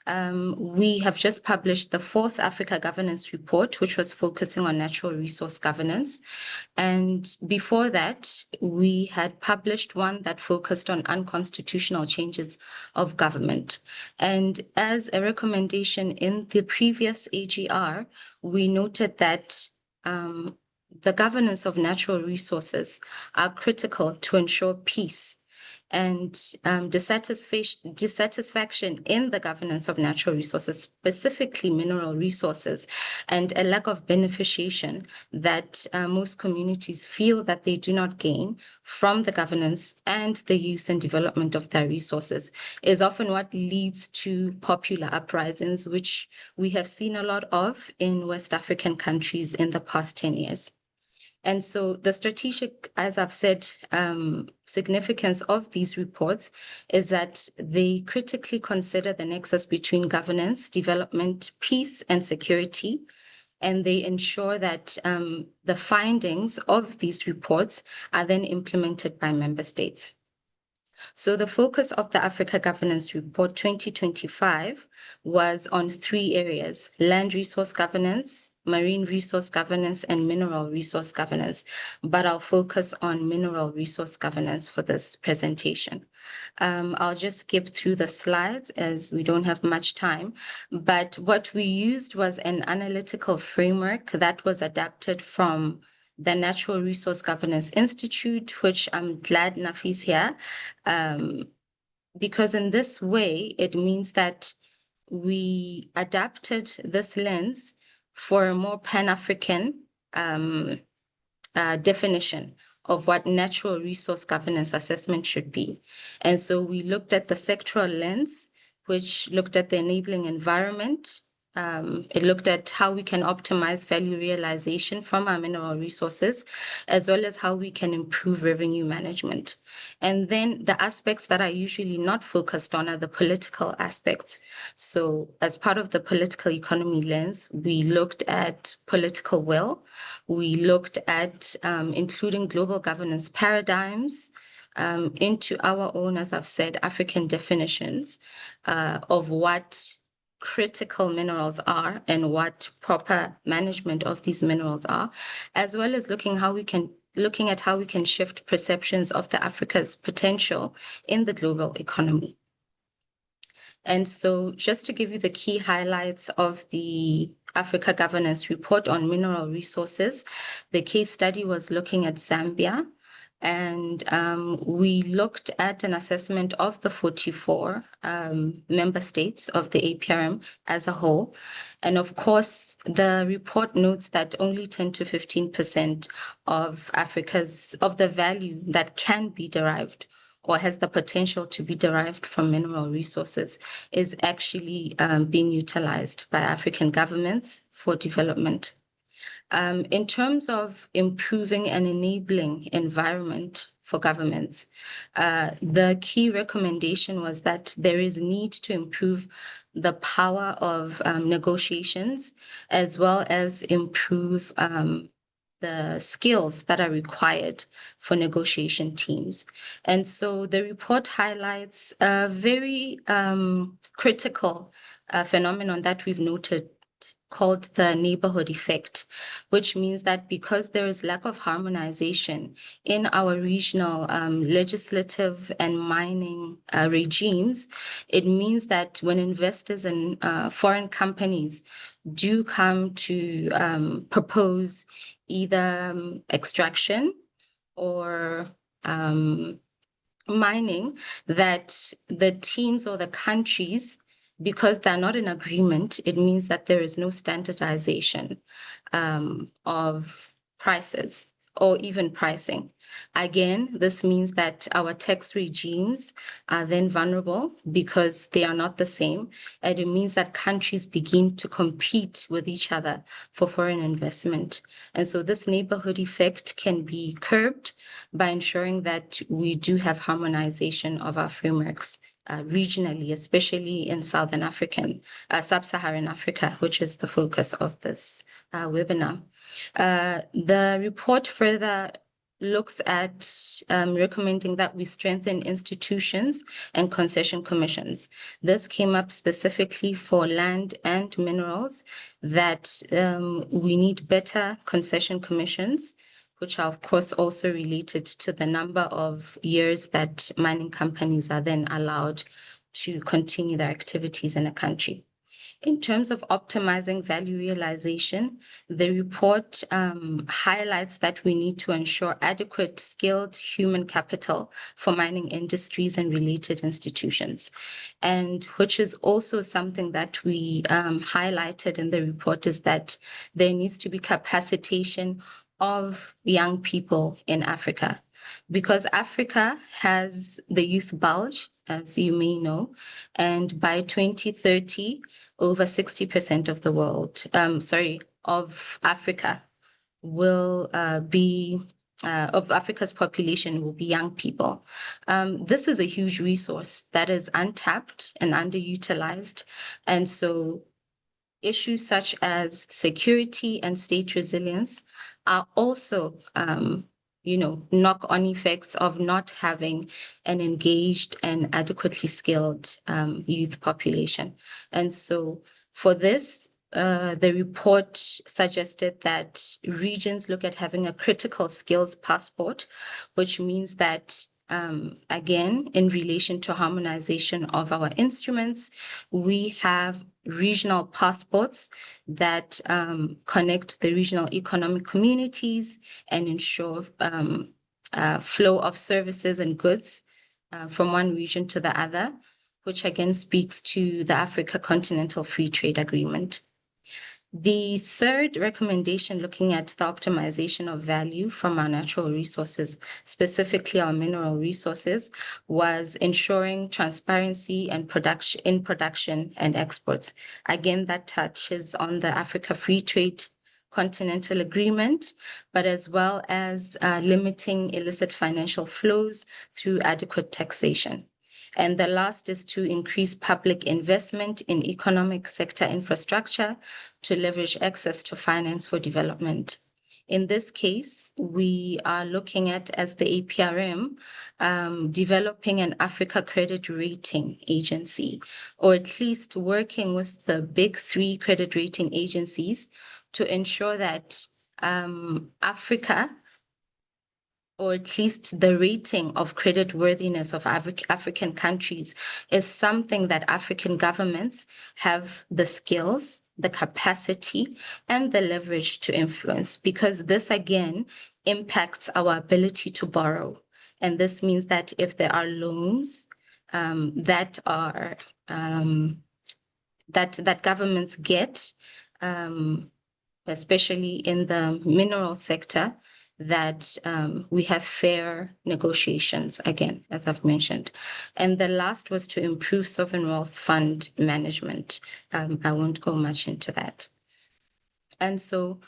We have just published the 4th Africa Governance Report, which was focusing on natural resource governance. And before that, we had published one that focused on unconstitutional changes of government. And as a recommendation in the previous AGR, we noted that the governance of natural resources are critical to ensure peace and dissatisfaction in the governance of natural resources, specifically mineral resources, and a lack of beneficiation that most communities feel that they do not gain from the governance and the use and development of their resources is often what leads to popular uprisings, which we have seen a lot of in West African countries in the past 10 years. And so the strategic, as I've said, significance of these reports is that they critically consider the nexus between governance, development, peace, and security. And they ensure that the findings of these reports are then implemented by member states. So the focus of the Africa Governance Report 2025 was on 3 areas: land resource governance, marine resource governance and mineral resource governance, but I'll focus on mineral resource governance for this presentation. I'll just skip through the slides as we don't have much time, but what we used was an analytical framework that was adapted from the Natural Resource Governance Institute, which I'm glad Nafi's here, because in this way, it means that we adapted this lens for a more Pan-African definition of what natural resource governance assessment should be. And so we looked at the sectoral lens, which looked at the enabling environment. It looked at how we can optimize value realization from our mineral resources, as well as how we can improve revenue management. And then the aspects that are usually not focused on are the political aspects. So as part of the political economy lens, we looked at political will. We looked at including global governance paradigms into our own, as I've said, African definitions of what critical minerals are and what proper management of these minerals are, as well as looking at how we can shift perceptions of the Africa's potential in the global economy. And so just to give you the key highlights of the Africa Governance Report on Mineral Resources, the case study was looking at Zambia, and we looked at an assessment of the 44 member states of the APRM as a whole. And of course, the report notes that only 10 to 15% of the value that can be derived or has the potential to be derived from mineral resources is actually being utilized by African governments for development. In terms of improving and enabling environment for governments, the key recommendation was that there is need to improve the power of negotiations, as well as improve the skills that are required for negotiation teams. And so the report highlights a very critical phenomenon that we've noted called the neighborhood effect, which means that because there is lack of harmonization in our regional legislative and mining regimes, it means that when investors and foreign companies do come to propose either extraction or mining, that the teams or the countries, because they're not in agreement, it means that there is no standardization of prices or even pricing. Again, this means that our tax regimes are then vulnerable because they are not the same. And it means that countries begin to compete with each other for foreign investment. And so this neighborhood effect can be curbed by ensuring that we do have harmonization of our frameworks regionally, especially in Sub-Saharan Africa, which is the focus of this webinar. The report further looks at recommending that we strengthen institutions and concession commissions. This came up specifically for land and minerals, that we need better concession commissions, which are of course also related to the number of years that mining companies are then allowed to continue their activities in a country. In terms of optimizing value realization, the report highlights that we need to ensure adequate skilled human capital for mining industries and related institutions, and which is also something that we highlighted in the report, is that there needs to be capacitation of young people in Africa, because Africa has the youth bulge, as you may know, and by 2030, over 60% of the world, of Africa will of Africa's population will be young people. This is a huge resource that is untapped and underutilized. And so issues such as security and state resilience are also knock-on effects of not having an engaged and adequately skilled youth population. And so for this, the report suggested that regions look at having a critical skills passport, which means that, again, in relation to harmonization of our instruments, we have regional passports that connect the regional economic communities and ensure flow of services and goods from one region to the other, which again speaks to the Africa Continental Free Trade Agreement. The third recommendation, looking at the optimization of value from our natural resources, specifically our mineral resources, was ensuring transparency and production and exports. Again, that touches on the Africa Free Trade Continental Agreement, but as well as limiting illicit financial flows through adequate taxation. And the last is to increase public investment in economic sector infrastructure to leverage access to finance for development. In this case, we are looking at, as the APRM, developing an Africa credit rating agency, or at least working with the big 3 credit rating agencies to ensure that Africa, or at least the rating of credit worthiness of African countries, is something that African governments have the skills, the capacity, and the leverage to influence, because this again impacts our ability to borrow. And this means that if there are loans that are that governments get, especially in the mineral sector, that we have fair negotiations, again, as I've mentioned. And the last was to improve sovereign wealth fund management. I won't go much into that. And so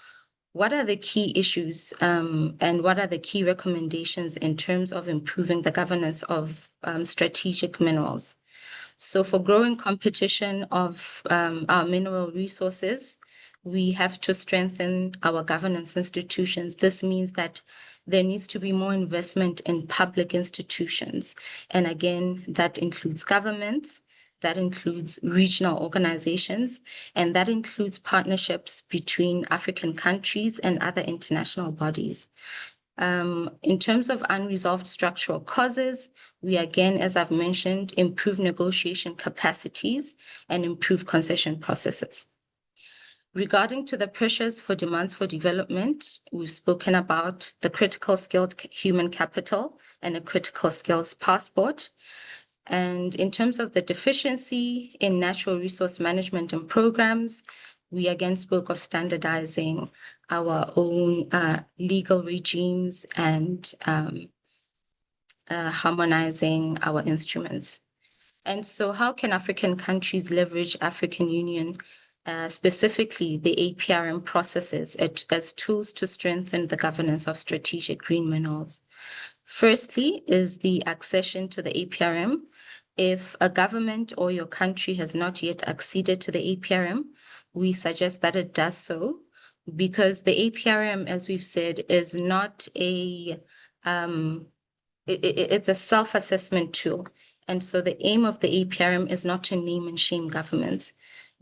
what are the key issues and what are the key recommendations in terms of improving the governance of strategic minerals? So for growing competition of our mineral resources, we have to strengthen our governance institutions. This means that there needs to be more investment in public institutions. And again, that includes governments, that includes regional organizations, and that includes partnerships between African countries and other international bodies. In terms of unresolved structural causes, we again, as I've mentioned, improve negotiation capacities and improve concession processes. Regarding to the pressures for demands for development, we've spoken about the critical skilled human capital and a critical skills passport. And in terms of the deficiency in natural resource management and programs, we again spoke of standardizing our own legal regimes and harmonizing our instruments. And so how can African countries leverage African Union, specifically the APRM processes, as tools to strengthen the governance of strategic green minerals? Firstly is the accession to the APRM. If a government or your country has not yet acceded to the APRM, we suggest that it does so, because the APRM, as we've said, is not a, it's a self-assessment tool. And so the aim of the APRM is not to name and shame governments,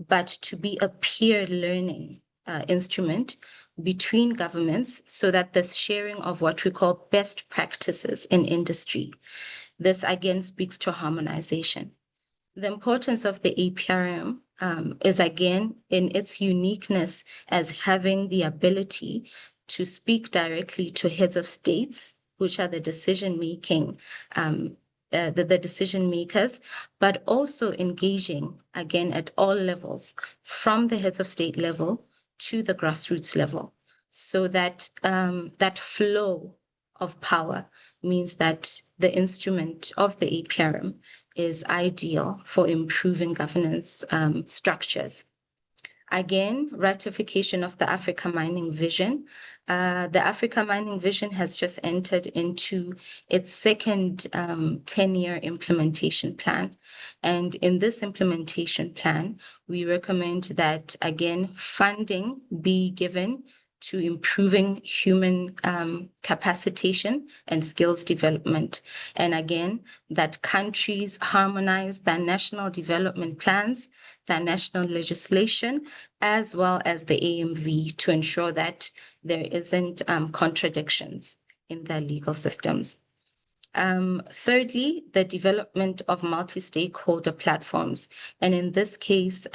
but to be a peer learning instrument between governments, so that there's sharing of what we call best practices in industry. This again speaks to harmonization. The importance of the APRM is again in its uniqueness as having the ability to speak directly to heads of states, which are the decision-making, the decision makers, but also engaging again at all levels, from the heads of state level to the grassroots level, so that that flow of power means that the instrument of the APRM is ideal for improving governance structures. Again, ratification of the Africa Mining Vision. The Africa Mining Vision has just entered into its second 10-year implementation plan. And in this implementation plan, we recommend that, again, funding be given to improving human capacitation and skills development. And again, that countries harmonize their national development plans, their national legislation, as well as the AMV to ensure that there isn't contradictions in their legal systems. Thirdly, the development of multi-stakeholder platforms. And in this case,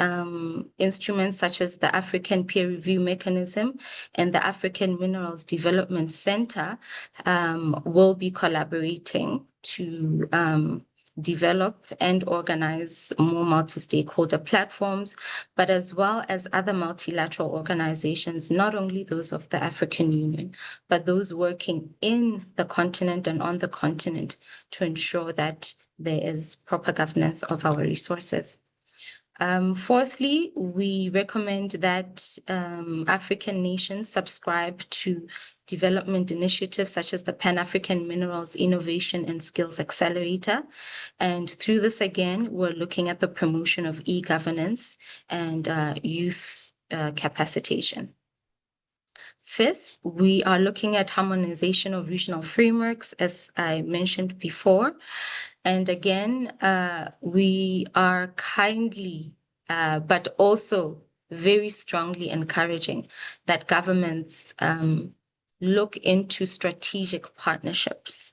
instruments such as the African Peer Review Mechanism and the African Minerals Development Center will be collaborating to develop and organize more multi-stakeholder platforms, but as well as other multilateral organizations, not only those of the African Union, but those working in the continent and on the continent to ensure that there is proper governance of our resources. Fourthly, we recommend that African nations subscribe to development initiatives such as the Pan-African Minerals Innovation and Skills Accelerator. And through this, again, we're looking at the promotion of e-governance and youth capacitation. Fifth, we are looking at harmonization of regional frameworks, as I mentioned before. And again, we are kindly, but also very strongly encouraging that governments look into strategic partnerships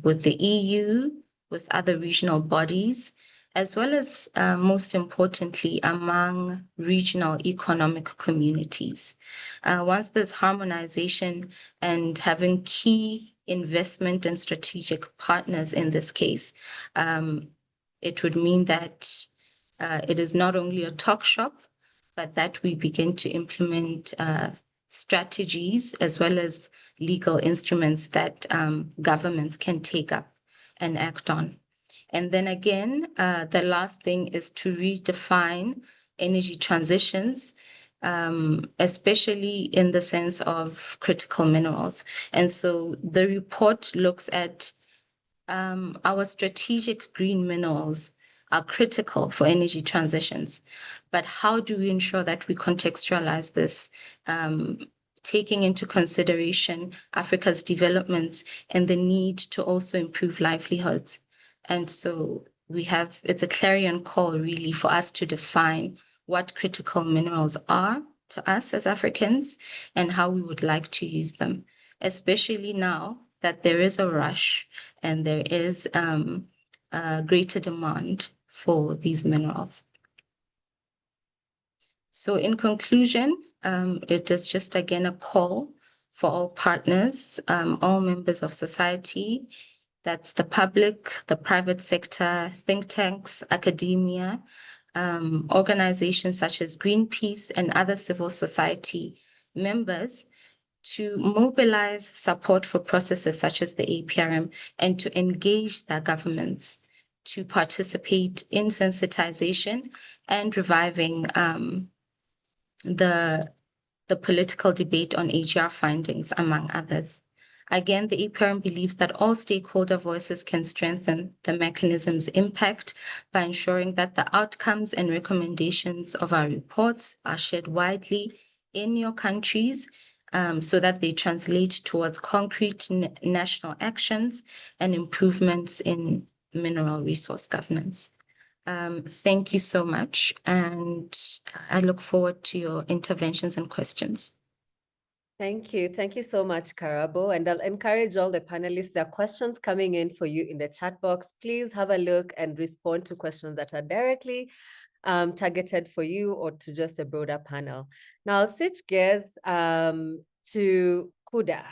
with the EU, with other regional bodies, as well as, most importantly, among regional economic communities. Once there's harmonization and having key investment and strategic partners in this case, it would mean that it is not only a talk shop, but that we begin to implement strategies as well as legal instruments that governments can take up and act on. And then again, the last thing is to redefine energy transitions, especially in the sense of critical minerals. And so the report looks at our strategic green minerals are critical for energy transitions, but how do we ensure that we contextualize this, taking into consideration Africa's developments and the need to also improve livelihoods? And so it's a clarion call really for us to define what critical minerals are to us as Africans and how we would like to use them, especially now that there is a rush and there is a greater demand for these minerals. So in conclusion, it is just again a call for all partners, all members of society, that's the public, the private sector, think tanks, academia, organizations such as Greenpeace and other civil society members to mobilize support for processes such as the APRM and to engage their governments to participate in sensitization and reviving the political debate on AGR findings, among others. Again, the APRM believes that all stakeholder voices can strengthen the mechanism's impact by ensuring that the outcomes and recommendations of our reports are shared widely in your countries so that they translate towards concrete national actions and improvements in mineral resource governance. Thank you so much, and I look forward to your interventions and questions. Thank you. Thank you so much, Karabo. And I'll encourage all the panelists. There are questions coming in for you in the chat box. Please have a look and respond to questions that are directly targeted for you or to just a broader panel. Now I'll switch gears to Kuda.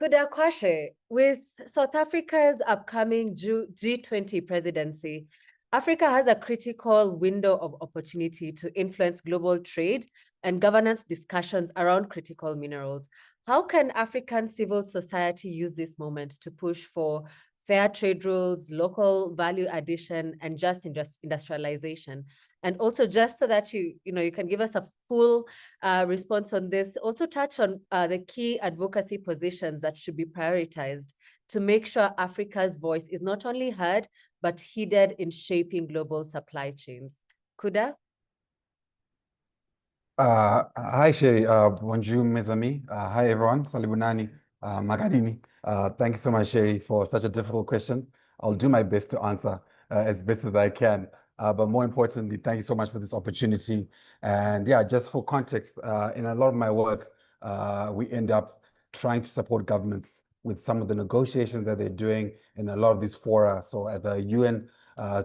Kuda Kwashe, with South Africa's upcoming G20 presidency, Africa has a critical window of opportunity to influence global trade and governance discussions around critical minerals. How can African civil society use this moment to push for fair trade rules, local value addition, and just industrialization? And also, just so that you can give us a full response on this, also touch on the key advocacy positions that should be prioritized to make sure Africa's voice is not only heard, but heeded in shaping global supply chains. Kuda? Hi, Shay. Bonjour, mes amis. Hi, everyone. Salibunani, Magadini. Thank you so much, Shay, for such a difficult question. I'll do my best to answer as best as I can. But more importantly, thank you so much for this opportunity. And yeah, just for context, in a lot of my work, we end up trying to support governments with some of the negotiations that they're doing in a lot of these fora. So at the UN,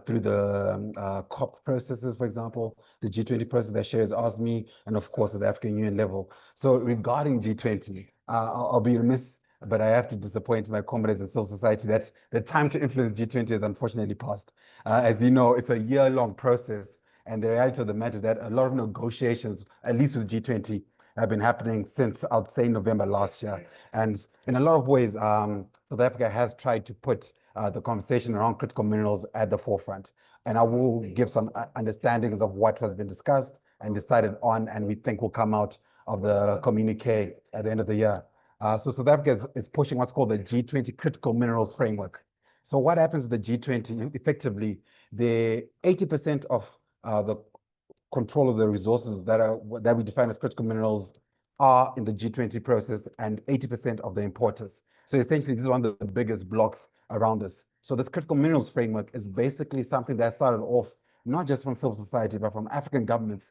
through the COP processes, for example, the G20 process that Shay has asked me, and of course at the African Union level. So regarding G20, I'll be remiss, but I have to disappoint my comrades in civil society that the time to influence G20 is unfortunately past. As you know, it's a year-long process, and the reality of the matter is that a lot of negotiations, at least with G20, have been happening since, I'd say, November last year. And in a lot of ways, South Africa has tried to put the conversation around critical minerals at the forefront. And I will give some understandings of what has been discussed and decided on, and we think will come out of the communique at the end of the year. So South Africa is pushing what's called the G20 Critical Minerals Framework. So what happens with the G20? Effectively, the 80% of the control of the resources that we define as critical minerals are in the G20 process, and 80% of the importers. So essentially, this is one of the biggest blocks around this. So this critical minerals framework is basically something that started off not just from civil society, but from African governments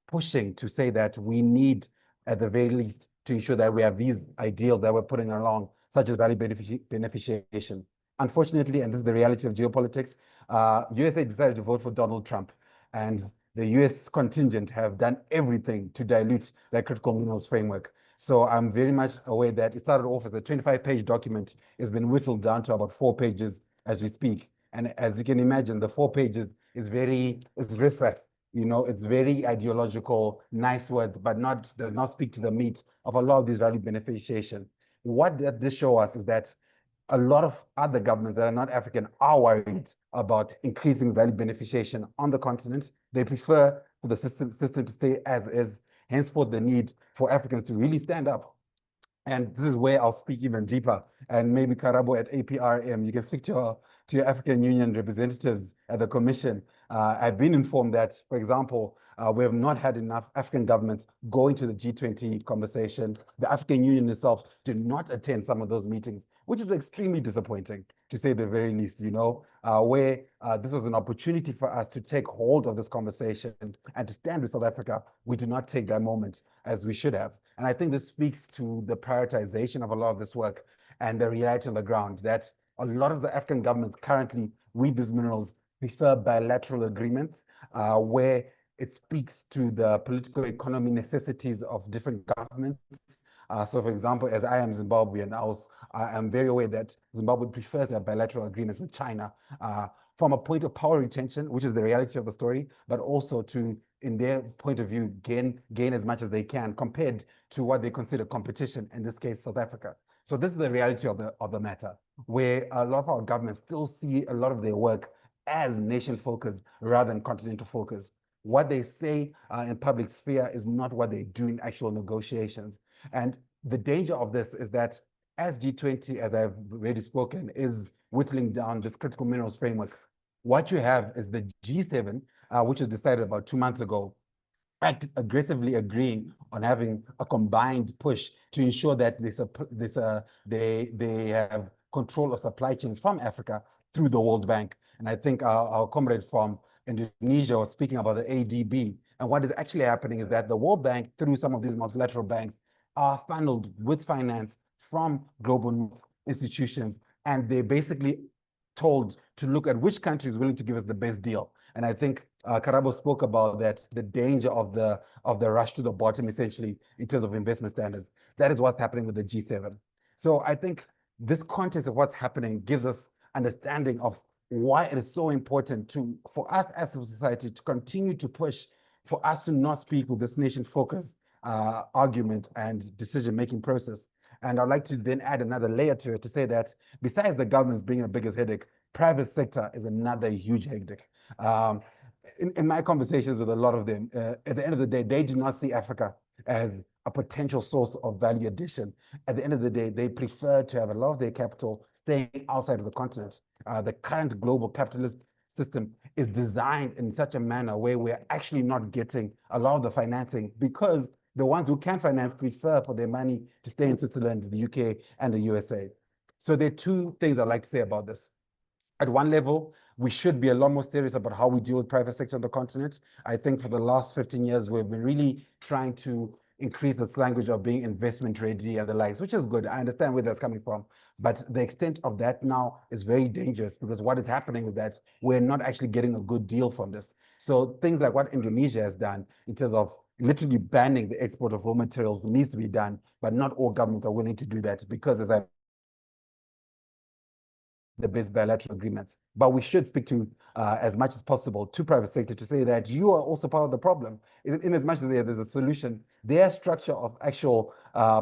pushing to say that we need, at the very least, to ensure that we have these ideals that we're putting along, such as value beneficiation. Unfortunately, and this is the reality of geopolitics, USA decided to vote for Donald Trump, and the US contingent have done everything to dilute that critical minerals framework. So I'm very much aware that it started off as a 25-page document. It's been whittled down to about 4 pages as we speak. And as you can imagine, the 4 pages is riffraff. You know, it's very ideological, nice words, but does not speak to the meat of a lot of this value beneficiation. What this shows us is that a lot of other governments that are not African are worried about increasing value beneficiation on the continent. They prefer for the system to stay as is, henceforth the need for Africans to really stand up. And this is where I'll speak even deeper. And maybe Karabo at APRM, you can speak to your African Union representatives at the Commission. I've been informed that, for example, we have not had enough African governments go into the G20 conversation. The African Union itself did not attend some of those meetings, which is extremely disappointing, to say the very least, you know, where this was an opportunity for us to take hold of this conversation and to stand with South Africa. We do not take that moment as we should have. And I think this speaks to the prioritization of a lot of this work and the reality on the ground that a lot of the African governments currently with these minerals prefer bilateral agreements where it speaks to the political economy necessities of different governments. So for example, as I am Zimbabwean, I am very aware that Zimbabwe prefers to have bilateral agreements with China from a point of power retention, which is the reality of the story, but also to, in their point of view, gain as much as they can compared to what they consider competition, in this case, South Africa. So this is the reality of the matter, where a lot of our governments still see a lot of their work as nation-focused rather than continental-focused. What they say in public sphere is not what they do in actual negotiations. And the danger of this is that as G20, as I've already spoken, is whittling down this critical minerals framework, what you have is the G7, which was decided about 2 months ago, aggressively agreeing on having a combined push to ensure that they have control of supply chains from Africa through the World Bank. And I think our comrade from Indonesia was speaking about the ADB. And what is actually happening is that the World Bank, through some of these multilateral banks, are funneled with finance from global institutions, and they're basically told to look at which country is willing to give us the best deal. And I think Karabo spoke about that, the danger of the rush to the bottom, essentially, in terms of investment standards. That is what's happening with the G7. So I think this context of what's happening gives us understanding of why it is so important for us as a society to continue to push for us to not speak with this nation-focused argument and decision-making process. And I'd like to then add another layer to it to say that besides the government's being the biggest headache, private sector is another huge headache. In my conversations with a lot of them, at the end of the day, they do not see Africa as a potential source of value addition. At the end of the day, they prefer to have a lot of their capital staying outside of the continent. The current global capitalist system is designed in such a manner where we're actually not getting a lot of the financing because the ones who can finance prefer for their money to stay in Switzerland, the UK, and the USA. So there are two things I'd like to say about this. At one level, we should be a lot more serious about how we deal with private sector on the continent. I think for the last 15 years, we've been really trying to increase this language of being investment ready and the likes, which is good. I understand where that's coming from. But the extent of that now is very dangerous because what is happening is that we're not actually getting a good deal from this. So things like what Indonesia has done in terms of literally banning the export of raw materials needs to be done, but not all governments are willing to do that because, as I the best bilateral agreements. But we should speak to, as much as possible, to private sector to say that you are also part of the problem. In as much as there's a solution, their structure of actual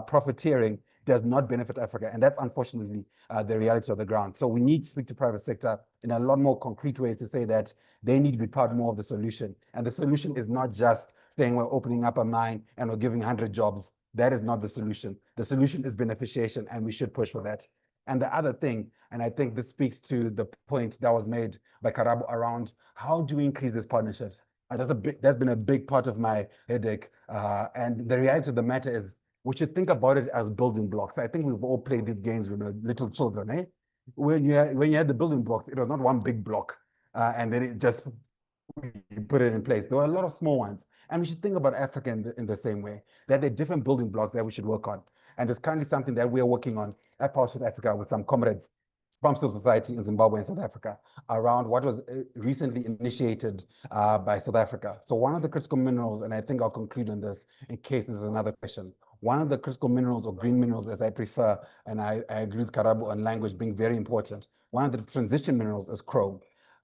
profiteering does not benefit Africa. And that's unfortunately the reality of the ground. So we need to speak to private sector in a lot more concrete ways to say that they need to be part more of the solution. And the solution is not just saying we're opening up a mine and we're giving 100 jobs. That is not the solution. The solution is beneficiation, and we should push for that. And the other thing, and I think this speaks to the point that was made by Karabo around how do we increase these partnerships? That's been a big part of my headache. And the reality of the matter is we should think about it as building blocks. I think we've all played these games with little children, eh? When you had the building blocks, it was not one big block, and then it just you put it in place. There were a lot of small ones. And we should think about Africa in the same way, that there are different building blocks that we should work on. And it's currently something that we are working on at Power South Africa with some comrades from civil society in Zimbabwe and South Africa around what was recently initiated by South Africa. So one of the critical minerals, and I think I'll conclude on this in case there's another question. One of the critical minerals, or green minerals as I prefer, and I agree with Karabo on language being very important, one of the transition minerals is chrome.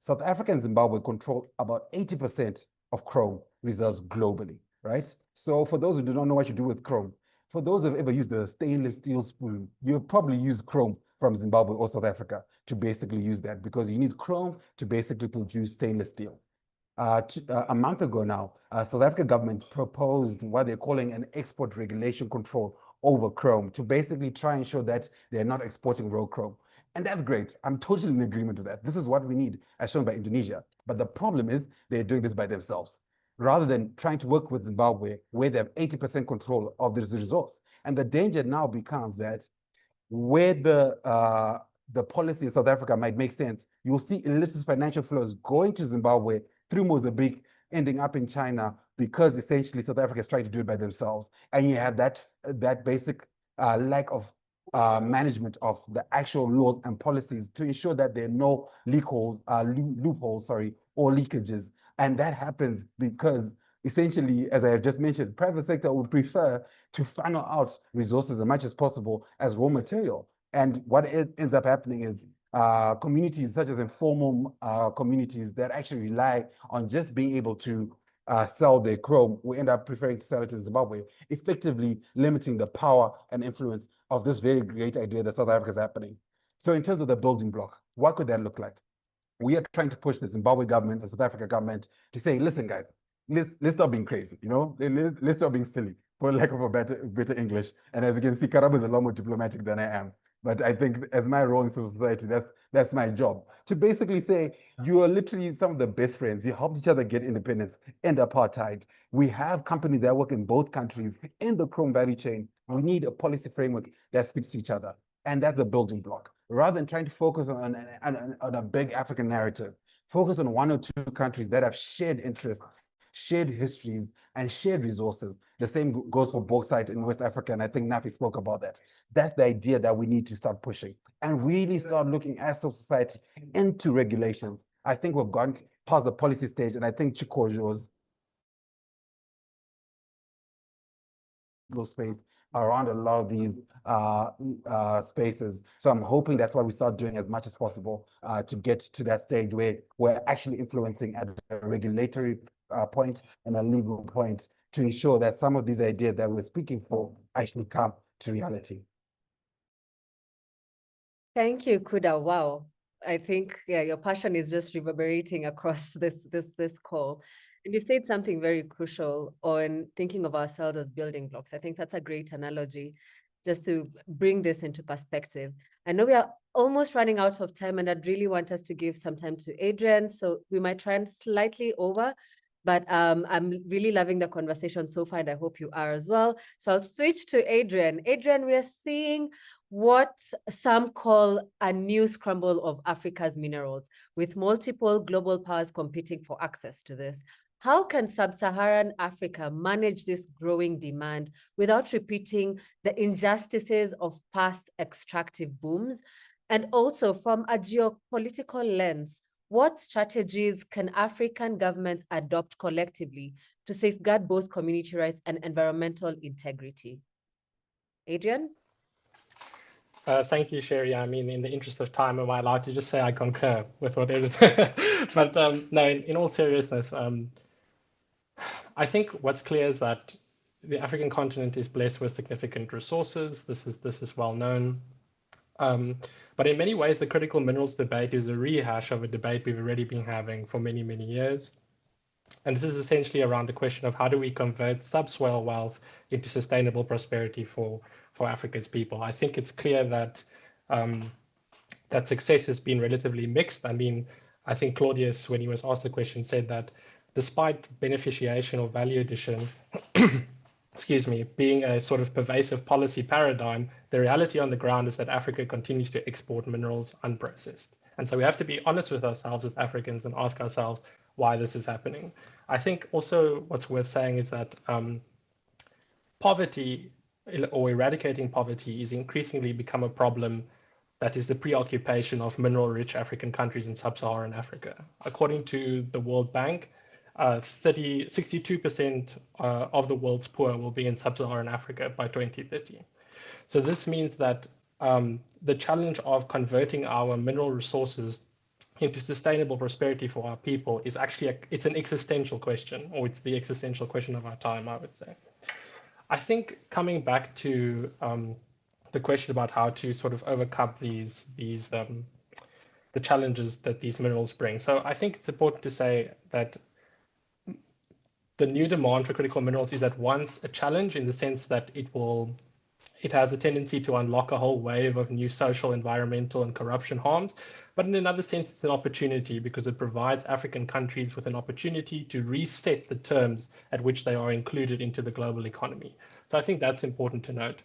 South Africa and Zimbabwe control about 80% of chrome reserves globally, right? So for those who do not know what you do with chrome, for those who have ever used a stainless steel spoon, you'll probably use chrome from Zimbabwe or South Africa to basically use that because you need chrome to basically produce stainless steel. A month ago now, South African government proposed what they're calling an export regulation control over chrome to basically try and show that they're not exporting raw chrome. And that's great. I'm totally in agreement with that. This is what we need, as shown by Indonesia. But the problem is they're doing this by themselves, rather than trying to work with Zimbabwe, where they have 80% control of this resource. And the danger now becomes that where the policy in South Africa might make sense, you'll see illicit financial flows going to Zimbabwe through Mozambique, ending up in China, because essentially South Africa is trying to do it by themselves. And you have that basic lack of management of the actual laws and policies to ensure that there are no loopholes, or leakages. And that happens because essentially, as I have just mentioned, private sector would prefer to funnel out resources as much as possible as raw material. And what ends up happening is communities such as informal communities that actually rely on just being able to sell their chrome, we end up preferring to sell it in Zimbabwe, effectively limiting the power and influence of this very great idea that South Africa is happening. So in terms of the building block, what could that look like? We are trying to push the Zimbabwe government, the South Africa government, to say, listen, guys, let's stop being crazy, you know? Let's stop being silly, for lack of a better English. And as you can see, Karabo is a lot more diplomatic than I am. But I think as my role in civil society, that's my job. To basically say, you are literally some of the best friends. You helped each other get independence and apartheid. We have companies that work in both countries in the chrome value chain. We need a policy framework that speaks to each other. And that's the building block. Rather than trying to focus on a big African narrative, focus on one or two countries that have shared interests, shared histories, and shared resources. The same goes for bauxite in West Africa, and I think Nafi spoke about that. That's the idea that we need to start pushing and really start looking as civil society into regulations. I think we've gone past the policy stage, and I think Chikojo's space around a lot of these spaces. So I'm hoping that's what we start doing as much as possible to get to that stage where we're actually influencing at a regulatory point and a legal point to ensure that some of these ideas that we're speaking for actually come to reality. Thank you, Kuda. Wow. I think, yeah, your passion is just reverberating across this call. And you said something very crucial on thinking of ourselves as building blocks. I think that's a great analogy. just to bring this into perspective. I know we are almost running out of time, and I'd really want us to give some time to Adrian, so we might try and slightly over, but I'm really loving the conversation so far, and I hope you are as well. So I'll switch to Adrian. Adrian, we are seeing what some call a new scramble of Africa's minerals, with multiple global powers competing for access to this. How can sub-Saharan Africa manage this growing demand without repeating the injustices of past extractive booms? And also, from a geopolitical lens, what strategies can African governments adopt collectively to safeguard both community rights and environmental integrity? Adrian? Thank you, Sherry. I mean, in the interest of time, am I allowed to just say I concur with whatever? But no, in all seriousness, I think what's clear is that the African continent is blessed with significant resources. This is well known. But in many ways, the critical minerals debate is a rehash of a debate we've already been having for many, many years. And this is essentially around the question of how do we convert subsoil wealth into sustainable prosperity for Africa's people. I think it's clear that that success has been relatively mixed. I mean, I think Claudius, when he was asked the question, said that despite beneficiation or value addition, excuse me, being a sort of pervasive policy paradigm, the reality on the ground is that Africa continues to export minerals unprocessed. And so we have to be honest with ourselves as Africans and ask ourselves why this is happening. I think also what's worth saying is that poverty or eradicating poverty is increasingly become a problem that is the preoccupation of mineral-rich African countries in sub-Saharan Africa. According to the World Bank, 62% of the world's poor will be in sub-Saharan Africa by 2030. So this means that the challenge of converting our mineral resources into sustainable prosperity for our people is actually, it's an existential question, or it's the existential question of our time, I would say. I think coming back to the question about how to sort of overcome the challenges that these minerals bring. So I think it's important to say that the new demand for critical minerals is at once a challenge in the sense that it has a tendency to unlock a whole wave of new social, environmental, and corruption harms. But in another sense, it's an opportunity because it provides African countries with an opportunity to reset the terms at which they are included into the global economy. So I think that's important to note.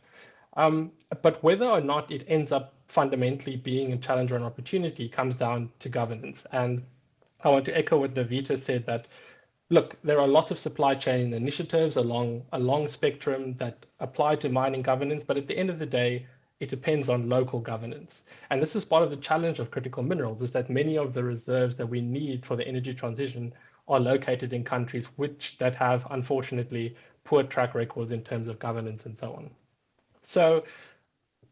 But whether or not it ends up fundamentally being a challenge or an opportunity comes down to governance. And I want to echo what Navita said, that look, there are lots of supply chain initiatives along a long spectrum that apply to mining governance, but at the end of the day, it depends on local governance. And this is part of the challenge of critical minerals, is that many of the reserves that we need for the energy transition are located in countries that have, unfortunately, poor track records in terms of governance and so on. So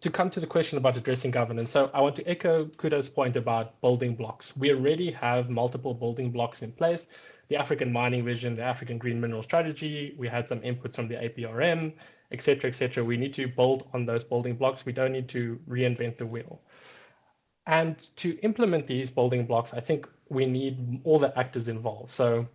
to come to the question about addressing governance, so I want to echo Kuda's point about building blocks. We already have multiple building blocks in place. The African Mining Vision, the African Green Mineral Strategy, we had some inputs from the APRM, et cetera, et cetera. We need to build on those building blocks. We don't need to reinvent the wheel. And to implement these building blocks, I think we need all the actors involved. So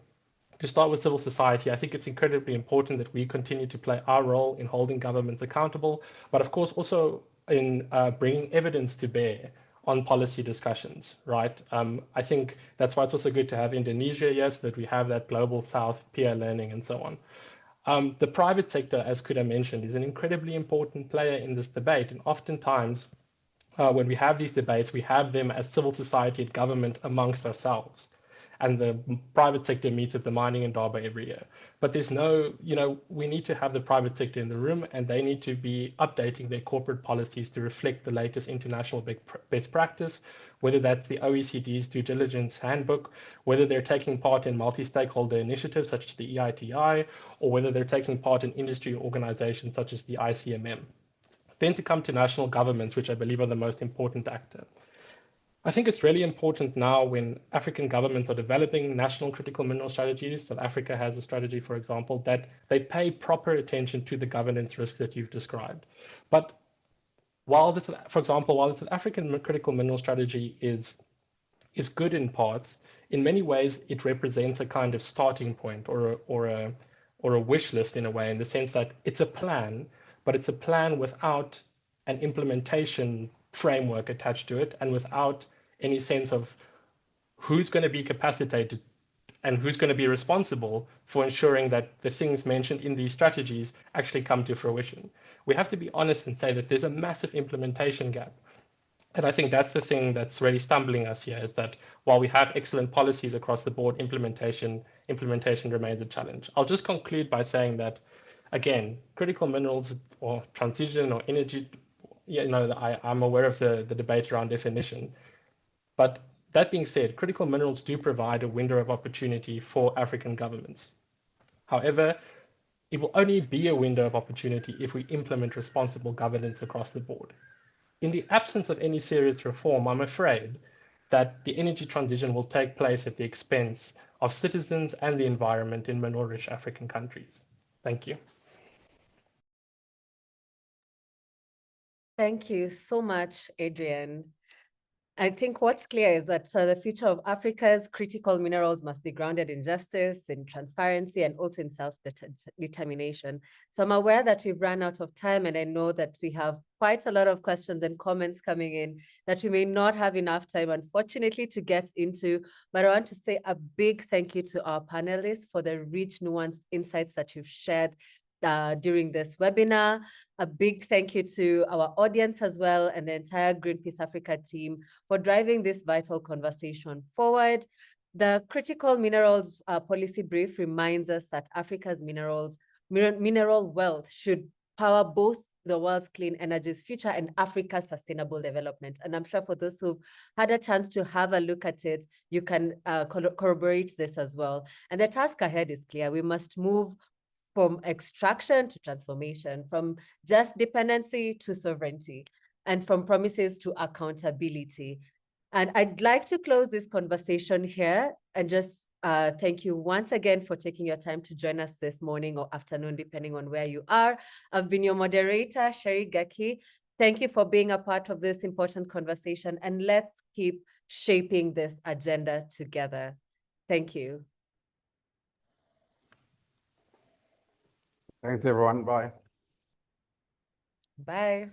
to start with civil society, I think it's incredibly important that we continue to play our role in holding governments accountable, but of course also in bringing evidence to bear on policy discussions, right? I think that's why it's also good to have Indonesia here, so that we have that global South peer learning and so on. The private sector, as Kuda mentioned, is an incredibly important player in this debate. And oftentimes, when we have these debates, we have them as civil society and government amongst ourselves. And the private sector meets at the Mining Indaba every year. But there's no, we need to have the private sector in the room, and they need to be updating their corporate policies to reflect the latest international best practice, whether that's the OECD's due diligence handbook, whether they're taking part in multi-stakeholder initiatives such as the EITI, or whether they're taking part in industry organizations such as the ICMM. Then to come to national governments, which I believe are the most important actor. I think it's really important now when African governments are developing national critical mineral strategies, South Africa has a strategy, for example, that they pay proper attention to the governance risks that you've described. But while this, for example, while the South African critical mineral strategy is good in parts, in many ways it represents a kind of starting point or a wish list in a way, in the sense that it's a plan, but it's a plan without an implementation framework attached to it and without any sense of who's going to be capacitated and who's going to be responsible for ensuring that the things mentioned in these strategies actually come to fruition. We have to be honest and say that there's a massive implementation gap. And I think that's the thing that's really stumbling us here, is that while we have excellent policies across the board, implementation remains a challenge. I'll just conclude by saying that, again, critical minerals or transition or energy, I'm aware of the debate around definition. But that being said, critical minerals do provide a window of opportunity for African governments. However, it will only be a window of opportunity if we implement responsible governance across the board. In the absence of any serious reform, I'm afraid that the energy transition will take place at the expense of citizens and the environment in mineral-rich African countries. Thank you. Thank you so much, Adrian. I think what's clear is that the future of Africa's critical minerals must be grounded in justice, in transparency, and also in self-determination. So I'm aware that we've run out of time, and I know that we have quite a lot of questions and comments coming in that we may not have enough time, unfortunately, to get into. But I want to say a big thank you to our panelists for the rich, nuanced insights that you've shared during this webinar. A big thank you to our audience as well, and the entire Greenpeace Africa team for driving this vital conversation forward. The critical minerals policy brief reminds us that Africa's mineral wealth should power both the world's clean energy's future and Africa's sustainable development. And I'm sure for those who've had a chance to have a look at it, you can corroborate this as well. And the task ahead is clear. We must move from extraction to transformation, from just dependency to sovereignty, and from promises to accountability. And I'd like to close this conversation here and just thank you once again for taking your time to join us this morning or afternoon, depending on where you are. I've been your moderator, Sherry Gaki. Thank you for being a part of this important conversation, and let's keep shaping this agenda together. Thank you. Thanks, everyone. Bye. Bye.